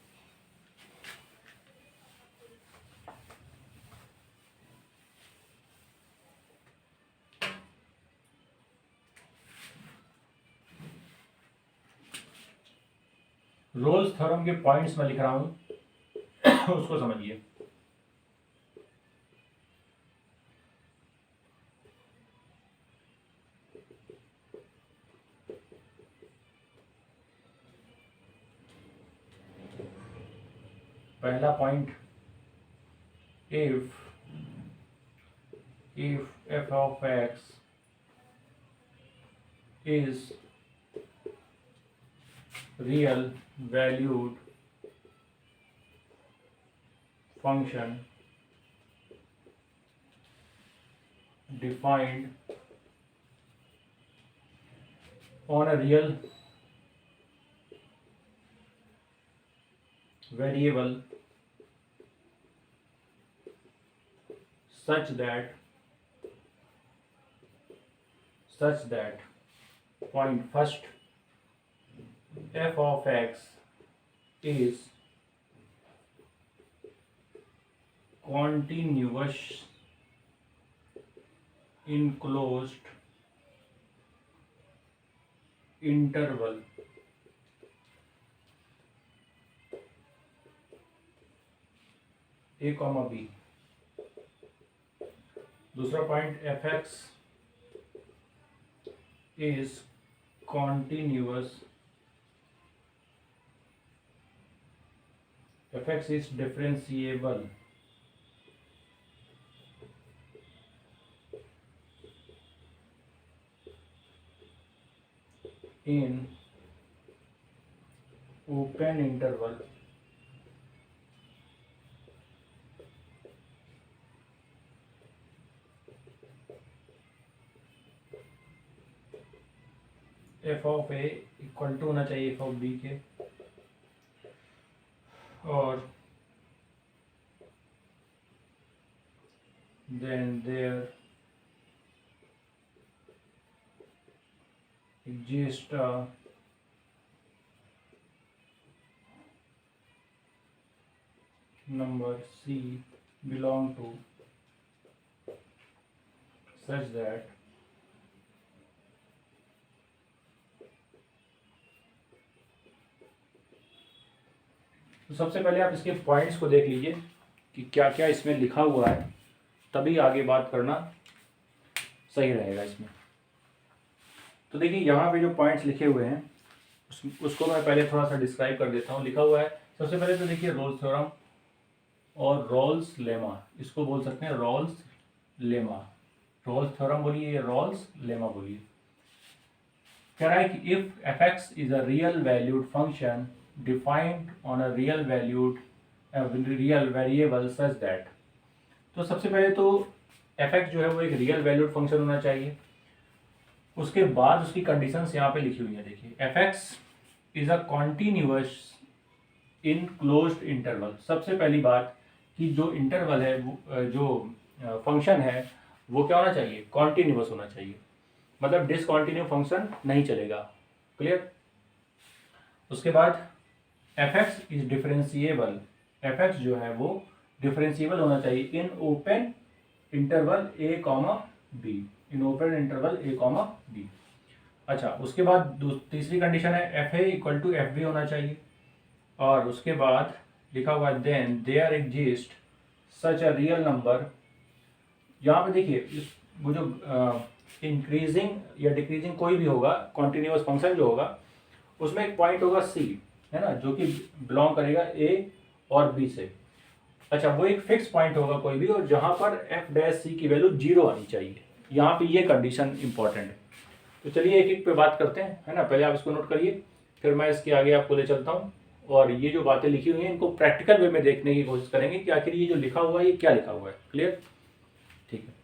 रोल्स थ्योरम के पॉइंट्स मैं लिख रहा हूं उसको समझिए। पहला point, if f of x is real valued function defined on a real variable such that point first f of x is continuous in closed interval a comma b। दूसरा point fx is continuous, fx is differentiable in open interval f of a equal to होना चाहिए f of b के, और then there exists a number C belong to such that तो सबसे पहले आप इसके पॉइंट्स को देख लीजिए कि क्या क्या इसमें लिखा हुआ है, तभी आगे बात करना सही रहेगा इसमें। तो देखिए यहाँ पे जो पॉइंट्स लिखे हुए हैं उसको मैं पहले थोड़ा सा डिस्क्राइब कर देता हूँ। लिखा हुआ है सबसे पहले तो देखिए रोल्स थ्योरम और रॉल्स लेमा, इसको बोल सकते हैं रॉल्स लेमा। रॉल्स थ्योरम बोलिए, रॉल्स लेमा बोलिए। कह रहा है कि if F X is a real valued function defined on a real variable such that. तो सबसे पहले तो एफ एक्स जो है वो एक रियल वैल्यूड फंक्शन होना चाहिए। उसके बाद उसकी कंडीशंस यहाँ पे लिखी हुई है। देखिए F X is a continuous in closed interval. सबसे पहली बात कि जो इंटरवल है जो फंक्शन है वो क्या होना चाहिए, कॉन्टिन्यूअस होना चाहिए, मतलब डिसकॉन्टिन्यू फंक्शन नहीं चलेगा। क्लियर। उसके बाद F X is differentiable. F X जो है वो डिफरेंशिएबल होना चाहिए in open interval A comma B, in open interval A comma B. अच्छा, उसके बाद तीसरी कंडीशन है F A equal to F B होना चाहिए। और उसके बाद लिखा हुआ है then there exist such a real number. यहाँ पे देखिए वो जो इंक्रीजिंग या डिक्रीजिंग कोई भी होगा कॉन्टिन्यूअस फंक्शन जो होगा उसमें एक पॉइंट होगा सी, है ना, जो कि बिलोंग करेगा ए और बी से। अच्छा, वो एक फिक्स पॉइंट होगा कोई भी, और जहाँ पर एफ डैश सी की वैल्यू 0 आनी चाहिए। यहाँ पे ये कंडीशन इंपॉर्टेंट है। तो चलिए एक एक पे बात करते हैं, है ना। पहले आप इसको नोट करिए, फिर मैं इसके आगे आपको ले चलता हूँ और ये जो बातें लिखी हुई हैं इनको प्रैक्टिकल वे में देखने की कोशिश करेंगे कि आखिर ये जो लिखा हुआ है ये क्या लिखा हुआ है। क्लियर, ठीक है।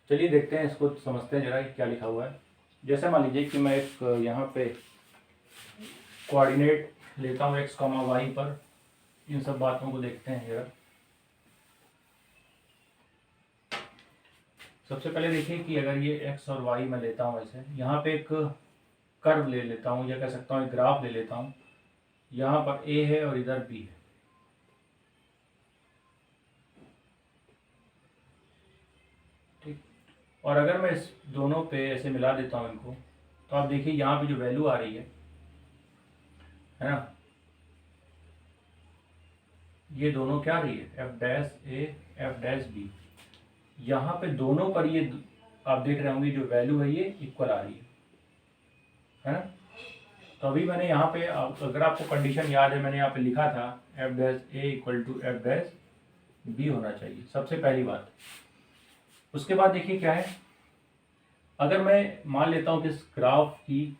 चलिए देखते हैं, इसको समझते हैं जरा क्या लिखा हुआ है। जैसे मान लीजिए कि मैं एक यहाँ पे कोऑर्डिनेट लेता हूँ एक्स कॉमा वाई पर। इन सब बातों को देखते हैं जरा। सबसे पहले देखिए कि अगर ये एक्स और वाई मैं लेता हूँ ऐसे, यहाँ पे एक कर्व ले लेता हूँ या कह सकता हूँ एक ग्राफ ले लेता हूँ। यहाँ पर ए है और इधर बी है। ठीक, और अगर मैं इस दोनों पे ऐसे मिला देता हूँ इनको, तो आप देखिए यहाँ पे जो वैल्यू आ रही है ना, ये दोनों क्या आ रही है, F dash A F dash B. यहाँ पे दोनों पर ये आप देख रहे होंगे जो वैल्यू है ये इक्वल आ रही है ना। तो अभी मैंने यहाँ पे, अगर आपको कंडीशन याद है, मैंने यहाँ पे लिखा था F dash A equal to F dash B होना चाहिए, सबसे पहली बात। उसके बाद देखिए क्या है, अगर मैं मान लेता हूँ कि इस ग्राफ की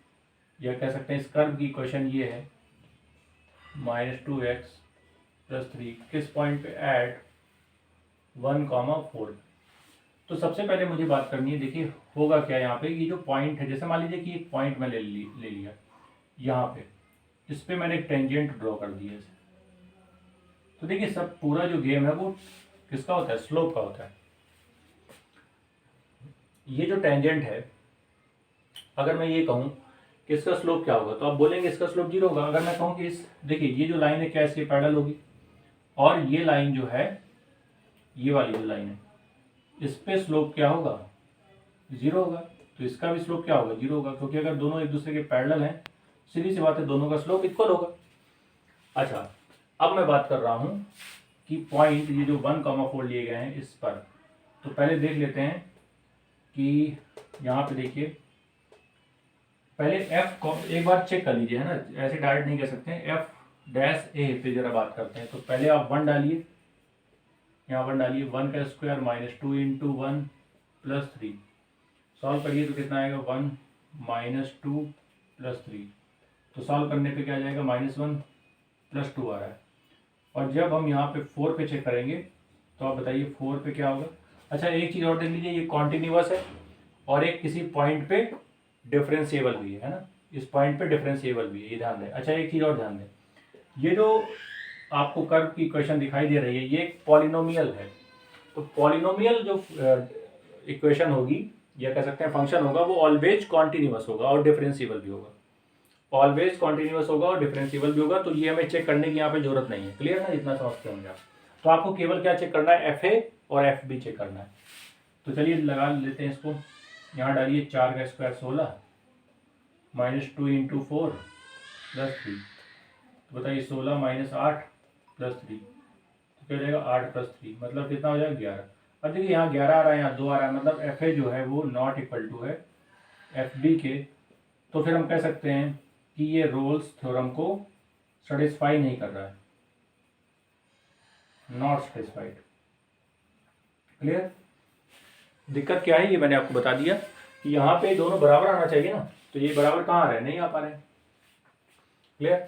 या कह सकते हैं इस कर्व की इक्वेशन ये है -2x+3 किस पॉइंट पे ऐट 1,4। तो सबसे पहले मुझे बात करनी है, देखिए होगा क्या यहाँ पे, ये जो पॉइंट है, जैसे मान लीजिए कि एक पॉइंट मैं ले लिया यहाँ पे, इस पे मैंने एक टेंजेंट ड्रॉ कर दिया इसे। तो देखिए सब पूरा जो गेम है वो किसका होता है, स्लोप का होता है। ये जो टेंजेंट है, अगर मैं ये कहूँ कि इसका स्लोप क्या होगा, तो आप बोलेंगे इसका स्लोप 0 होगा। अगर मैं कहूँ कि इस, देखिए ये जो लाइन है क्या इसके पैरेलल होगी, और ये लाइन जो है, ये वाली जो लाइन है, इस पे स्लोप क्या होगा, 0 होगा। तो इसका भी स्लोप क्या होगा, 0 होगा, क्योंकि अगर दोनों एक दूसरे के पैरेलल हैं, सीधी सी बात है, दोनों का स्लोप इक्वल होगा। अच्छा, अब मैं बात कर रहा हूँ कि पॉइंट ये जो 1,4 लिए गए हैं इस पर, तो पहले देख लेते हैं कि यहाँ पे देखिए, पहले एफ को एक बार चेक कर लीजिए, है ना, ऐसे डायरेक्ट नहीं कह सकते हैं। एफ डैश ए पे जरा बात करते हैं। तो पहले आप 1 डालिए, यहाँ 1 डालिए, 1 का स्क्वायर -2 × 1+3, सॉल्व करिए तो कितना आएगा, 1 -2+3। तो सॉल्व करने पे क्या आ जाएगा, -1+2 आ रहा है। और जब हम यहाँ पे 4 पे चेक करेंगे तो आप बताइए 4 पे क्या होगा। अच्छा, एक चीज़ और देख लीजिए, ये कॉन्टिन्यूअस है और एक किसी पॉइंट पे डिफरेंशिएबल भी है ना, इस पॉइंट पे डिफरेंशिएबल भी है, ये ध्यान दें। अच्छा, एक चीज़ और ध्यान दें, ये जो आपको कर्व की इक्वेशन दिखाई दे रही है, ये एक पॉलिनोमियल है। तो पॉलिनोमियल जो इक्वेशन होगी, या कह सकते हैं फंक्शन होगा, वो ऑलवेज कॉन्टिन्यूअस होगा और डिफरेंशिएबल भी होगा। ऑलवेज कॉन्टिन्यूअस होगा और डिफरेंशिएबल भी होगा। तो ये हमें चेक करने की यहाँ पे जरूरत नहीं है। क्लियर ना, जितना समझते होंगे आप। तो आपको केवल क्या चेक करना है, एफ ए और एफ बी चेक करना है। तो चलिए लगा लेते हैं इसको। यहाँ डालिए 4 का स्क्वायर 16 -2 × 4+3। तो बताइए 16 - 8+3 तो क्या हो जाएगा, 8+3 मतलब कितना हो जाएगा, 11। अब देखिए यहाँ 11 आ रहा है, यहाँ 2 आ रहा है, मतलब एफ ए जो है वो नॉट इक्वल टू है एफ बी के। तो फिर हम कह सकते हैं कि ये रोल्स थ्योरम को सेटिस्फाई नहीं कर रहा है, नॉट सेटिस्फाइड। क्लियर। दिक्कत क्या है, ये मैंने आपको बता दिया कि यहाँ पे दोनों बराबर आना चाहिए ना, तो ये बराबर कहाँ आ रहे हैं, नहीं आ पा रहे हैं। क्लियर,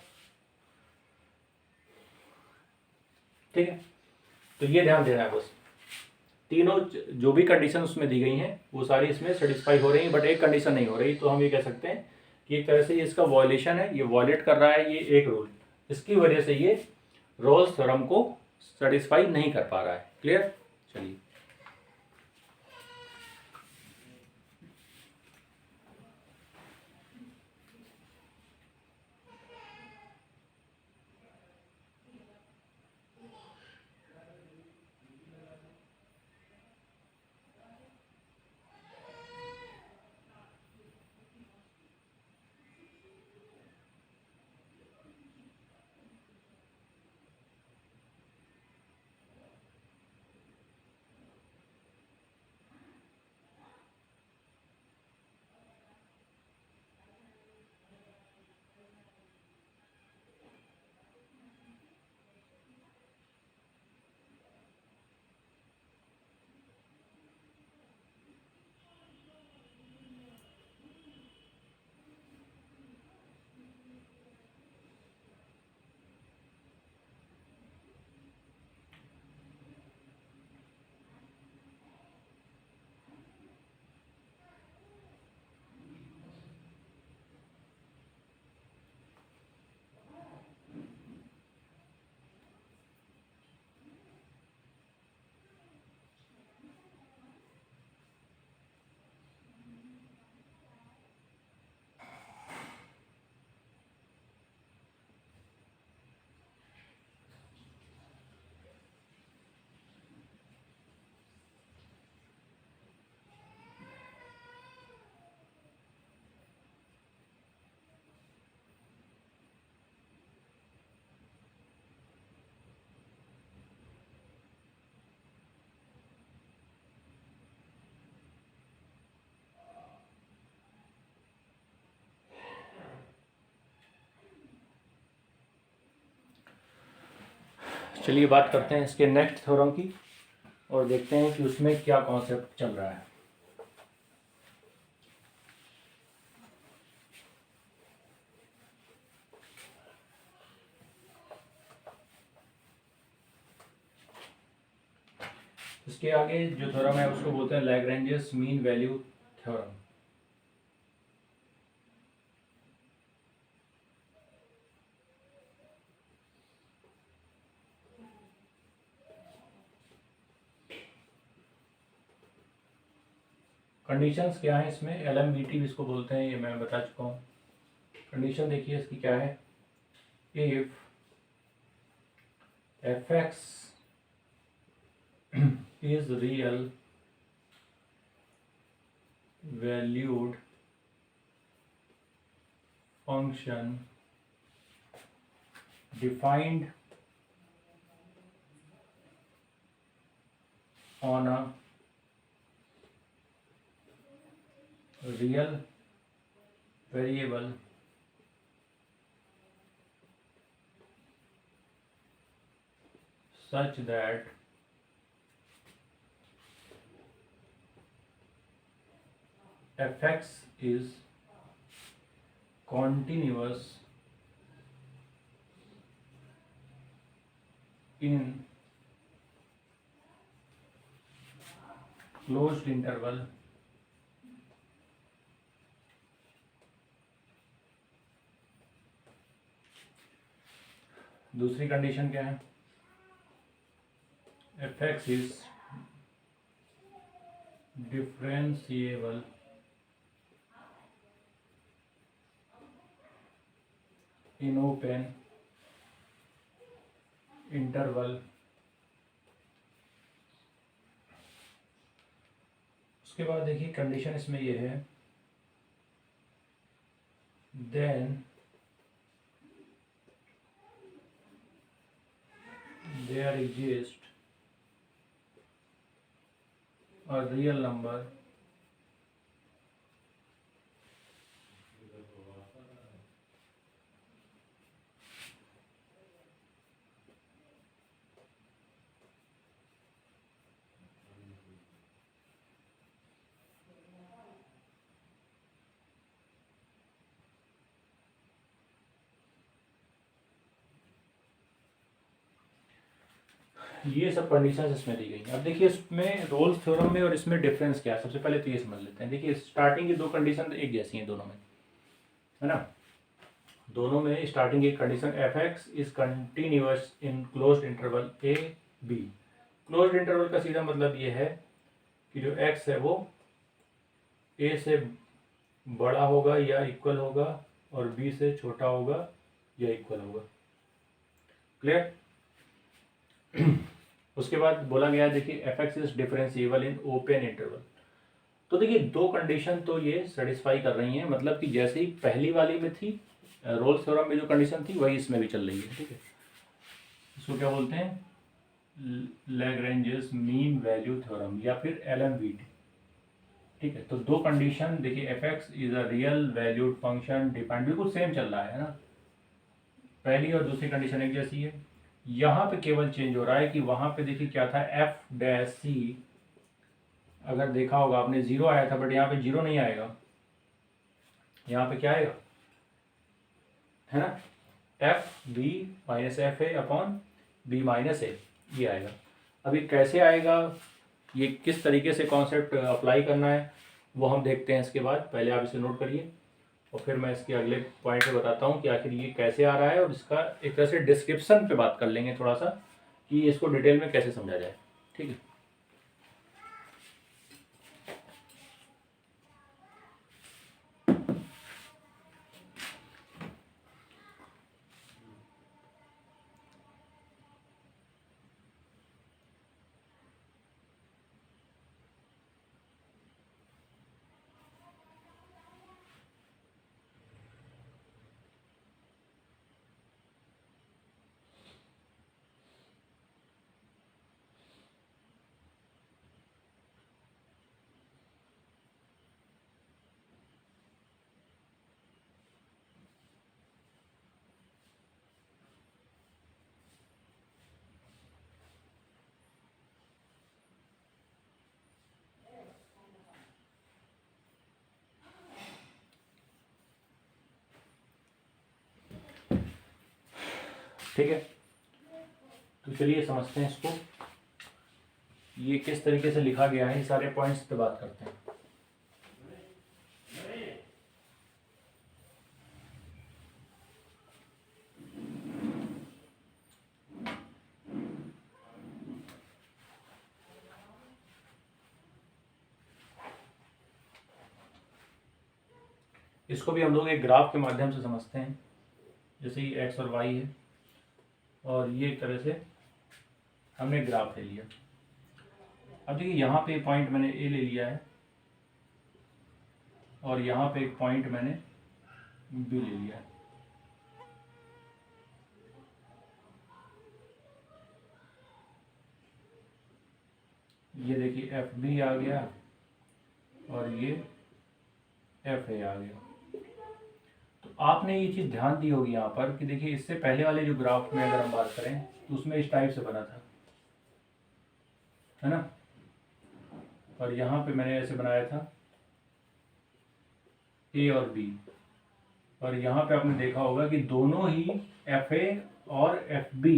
ठीक है। तो ये ध्यान देना है बस, तीनों जो भी कंडीशन उसमें दी गई हैं वो सारी इसमें सेटिस्फाई हो रही हैं, बट एक कंडीशन नहीं हो रही। तो हम ये कह सकते हैं कि एक तरह से ये इसका वॉयलेशन है, ये वॉयलेट कर रहा है ये एक रूल, इसकी वजह से ये रोल्स थ्योरम को सेटिस्फाई नहीं कर पा रहा है। क्लियर। चलिए, चलिए बात करते हैं इसके नेक्स्ट थ्योरम की और देखते हैं कि उसमें क्या कॉन्सेप्ट चल रहा है। उसके आगे जो थ्योरम है उसको बोलते हैं लैग्रेंजियस मीन वैल्यू थ्योरम। कंडीशंस क्या है इसमें, LMBT भी इसको बोलते हैं, ये मैं बता चुका हूँ। कंडीशन देखिए इसकी क्या है, if fx is real valued function defined on a real variable such that fx is continuous in closed interval दूसरी कंडीशन क्या है, fx is differentiable in open interval। उसके बाद देखिए कंडीशन इसमें ये है, then there exists a real number ये सब कंडीशंस इसमें दी गई। अब देखिए इसमें रोल्स थ्योरम में और इसमें डिफरेंस क्या है, सबसे पहले तो ये समझ लेते हैं। देखिए स्टार्टिंग की दो कंडीशन एक जैसी हैं दोनों में, है ना। दोनों में स्टार्टिंग की condition fx is continuous in closed interval a b। Closed interval का सीधा मतलब ये है कि जो x है वो a से बड़ा होगा या इक्वल होगा और b से छोटा होगा या इक्वल होगा। क्लियर। उसके बाद बोला गया देखिए fx is differentiable in open interval. तो देखिए दो कंडीशन तो ये सेटिस्फाई कर रही हैं, मतलब कि जैसे ही पहली वाली में थी रोल्स थ्योरम में जो कंडीशन थी वही इसमें भी चल रही है। ठीक है, इसको क्या बोलते हैं, लैग्रेंजियस मीन वैल्यू थ्योरम या फिर LMVT। ठीक है, तो दो कंडीशन देखिए fx is a real valued function defined, बिल्कुल सेम चल रहा है ना, पहली और दूसरी कंडीशन एक जैसी है। यहाँ पे केवल चेंज हो रहा है कि वहाँ पे देखिए क्या था f' अगर देखा होगा आपने 0 आया था, बट यहाँ पे 0 नहीं आएगा, यहाँ पे क्या आएगा, है ना, FB minus FA upon B minus A, ये आएगा। अभी कैसे आएगा, ये किस तरीके से कॉन्सेप्ट अप्लाई करना है वो हम देखते हैं इसके बाद। पहले आप इसे नोट करिए और फिर मैं इसके अगले पॉइंट पे बताता हूँ कि आखिर ये कैसे आ रहा है, और इसका एक तरह से डिस्क्रिप्शन पे बात कर लेंगे थोड़ा सा कि इसको डिटेल में कैसे समझा जाए। ठीक है, ठीक है, तो चलिए समझते हैं इसको। ये किस तरीके से लिखा गया है, ये सारे पॉइंट्स पे बात करते हैं। इसको भी हम लोग एक ग्राफ के माध्यम से समझते हैं, जैसे ये एक्स और वाई है और ये एक तरह से हमने ग्राफ ले लिया। अब देखिए यहाँ पे पॉइंट मैंने ए ले लिया है और यहाँ पे एक पॉइंट मैंने बी ले लिया है। ये देखिए एफ बी आ गया और ये एफ ए आ गया। तो आपने ये चीज़ ध्यान दी होगी यहाँ पर कि देखिए इससे पहले वाले जो ग्राफ में अगर हम बात करें तो उसमें इस टाइप से बना था, है ना, और यहाँ पे मैंने ऐसे बनाया था ए और बी, और यहाँ पे आपने देखा होगा कि दोनों ही एफ ए और एफ बी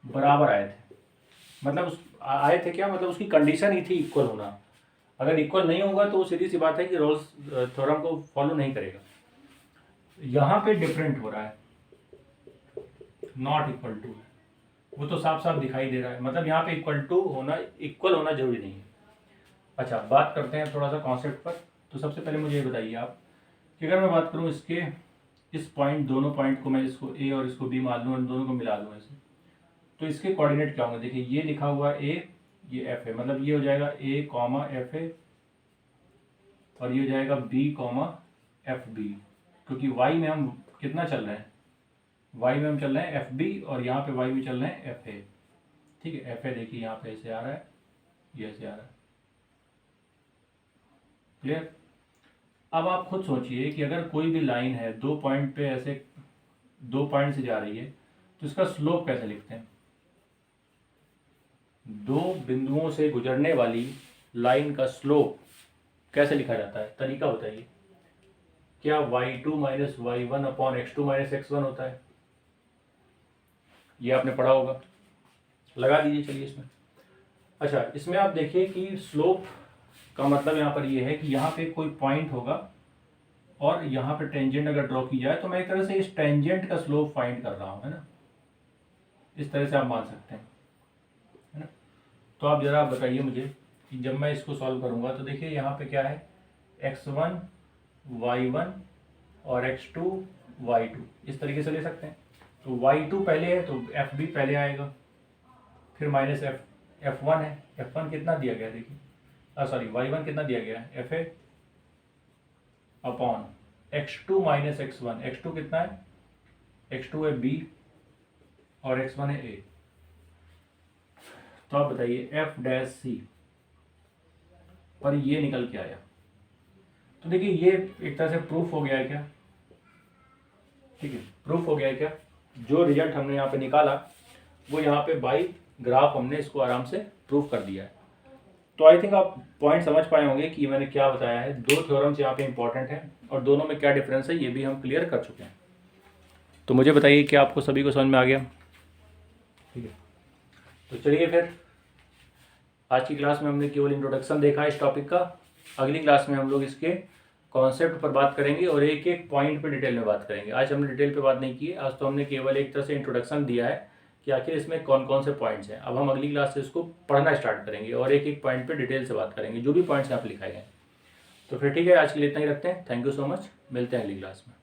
बराबर आए थे। मतलब आए थे क्या, मतलब उसकी कंडीशन ही थी इक्वल होना। अगर इक्वल नहीं होगा तो सीधी सी बात है कि रोल्स थ्योरम को फॉलो नहीं करेगा। यहाँ पे डिफरेंट हो रहा है, नॉट इक्वल टू, वो तो साफ साफ दिखाई दे रहा है। मतलब यहाँ पे इक्वल होना जरूरी नहीं है। अच्छा, बात करते हैं थोड़ा सा कॉन्सेप्ट पर। तो सबसे पहले मुझे ये बताइए आप कि अगर मैं बात करूँ इसके इस पॉइंट, दोनों पॉइंट को मैं इसको ए और इसको बी मान लूँ और दोनों को मिला दूँ ऐसे, तो इसके कोऑर्डिनेट क्या होंगे। देखिए ये लिखा हुआ ए, ये एफ है, मतलब ये हो जाएगा ए कॉमा एफ ए और ये हो जाएगा बी कॉमा एफ बी, क्योंकि वाई में हम कितना चल रहे हैं, वाई में हम चल रहे हैं एफ बी और यहाँ पे वाई में चल रहे हैं एफ ए। ठीक है, एफ ए देखिए यहाँ पे ऐसे आ रहा है, ये ऐसे आ रहा है। क्लियर। अब आप खुद सोचिए कि अगर कोई भी लाइन है दो पॉइंट पे, ऐसे दो पॉइंट से जा रही है, तो इसका स्लोप कैसे लिखते हैं। दो बिंदुओं से गुजरने वाली लाइन का स्लोप कैसे लिखा जाता है, तरीका बताइए। क्या y2 minus Y one upon x2 minus x1 होता है, ये आपने पढ़ा होगा, लगा दीजिए। चलिए इसमें, अच्छा इसमें आप देखिए कि स्लोप का मतलब यहाँ पर ये है कि यहाँ पे कोई पॉइंट होगा और यहाँ पे टेंजेंट अगर ड्रॉ की जाए तो मैं एक तरह से इस टेंजेंट का स्लोप फाइंड कर रहा हूँ, है ना, इस तरह से आप मान सकते हैं, है ना। तो आप जरा बताइए मुझे कि जब मैं इसको सॉल्व करूँगा तो देखिए यहाँ पे क्या है, x1 y1 और x2 y2, इस तरीके से ले सकते हैं। तो y2 पहले है तो fb पहले आएगा, फिर माइनस f1 है, f1 कितना दिया गया देखिए, सॉरी y1 कितना दिया गया है fa upon x2 minus x1, x2 कितना है, x2 है b और x1 है a। तो आप बताइए f डैश c पर ये निकल के आया। तो देखिए ये एक तरह से प्रूफ हो गया है क्या, ठीक है, प्रूफ हो गया है क्या। जो रिजल्ट हमने यहाँ पे निकाला वो यहाँ पे बाई ग्राफ हमने इसको आराम से प्रूफ कर दिया है। तो आई थिंक आप पॉइंट समझ पाए होंगे कि मैंने क्या बताया है। दो थ्योरम्स यहाँ पे इंपॉर्टेंट है और दोनों में क्या डिफरेंस है ये भी हम क्लियर कर चुके हैं। तो मुझे बताइए कि आपको सभी को समझ में आ गया, ठीक है। तो चलिए फिर आज की क्लास में हमने केवल इंट्रोडक्शन देखा इस टॉपिक का। अगली क्लास में हम लोग इसके कॉन्सेप्ट पर बात करेंगे और एक एक पॉइंट पे डिटेल में बात करेंगे। आज हमने डिटेल पे बात नहीं की, आज तो हमने केवल एक तरह से इंट्रोडक्शन दिया है कि आखिर इसमें कौन कौन से पॉइंट्स हैं। अब हम अगली क्लास से इसको पढ़ना स्टार्ट करेंगे और एक एक पॉइंट पे डिटेल से बात करेंगे, जो भी पॉइंट्स यहाँ पे लिखाए गए हैं। तो फिर ठीक है, आज के लिए इतना ही रखते हैं। थैंक यू सो मच, मिलते हैं अगली क्लास में।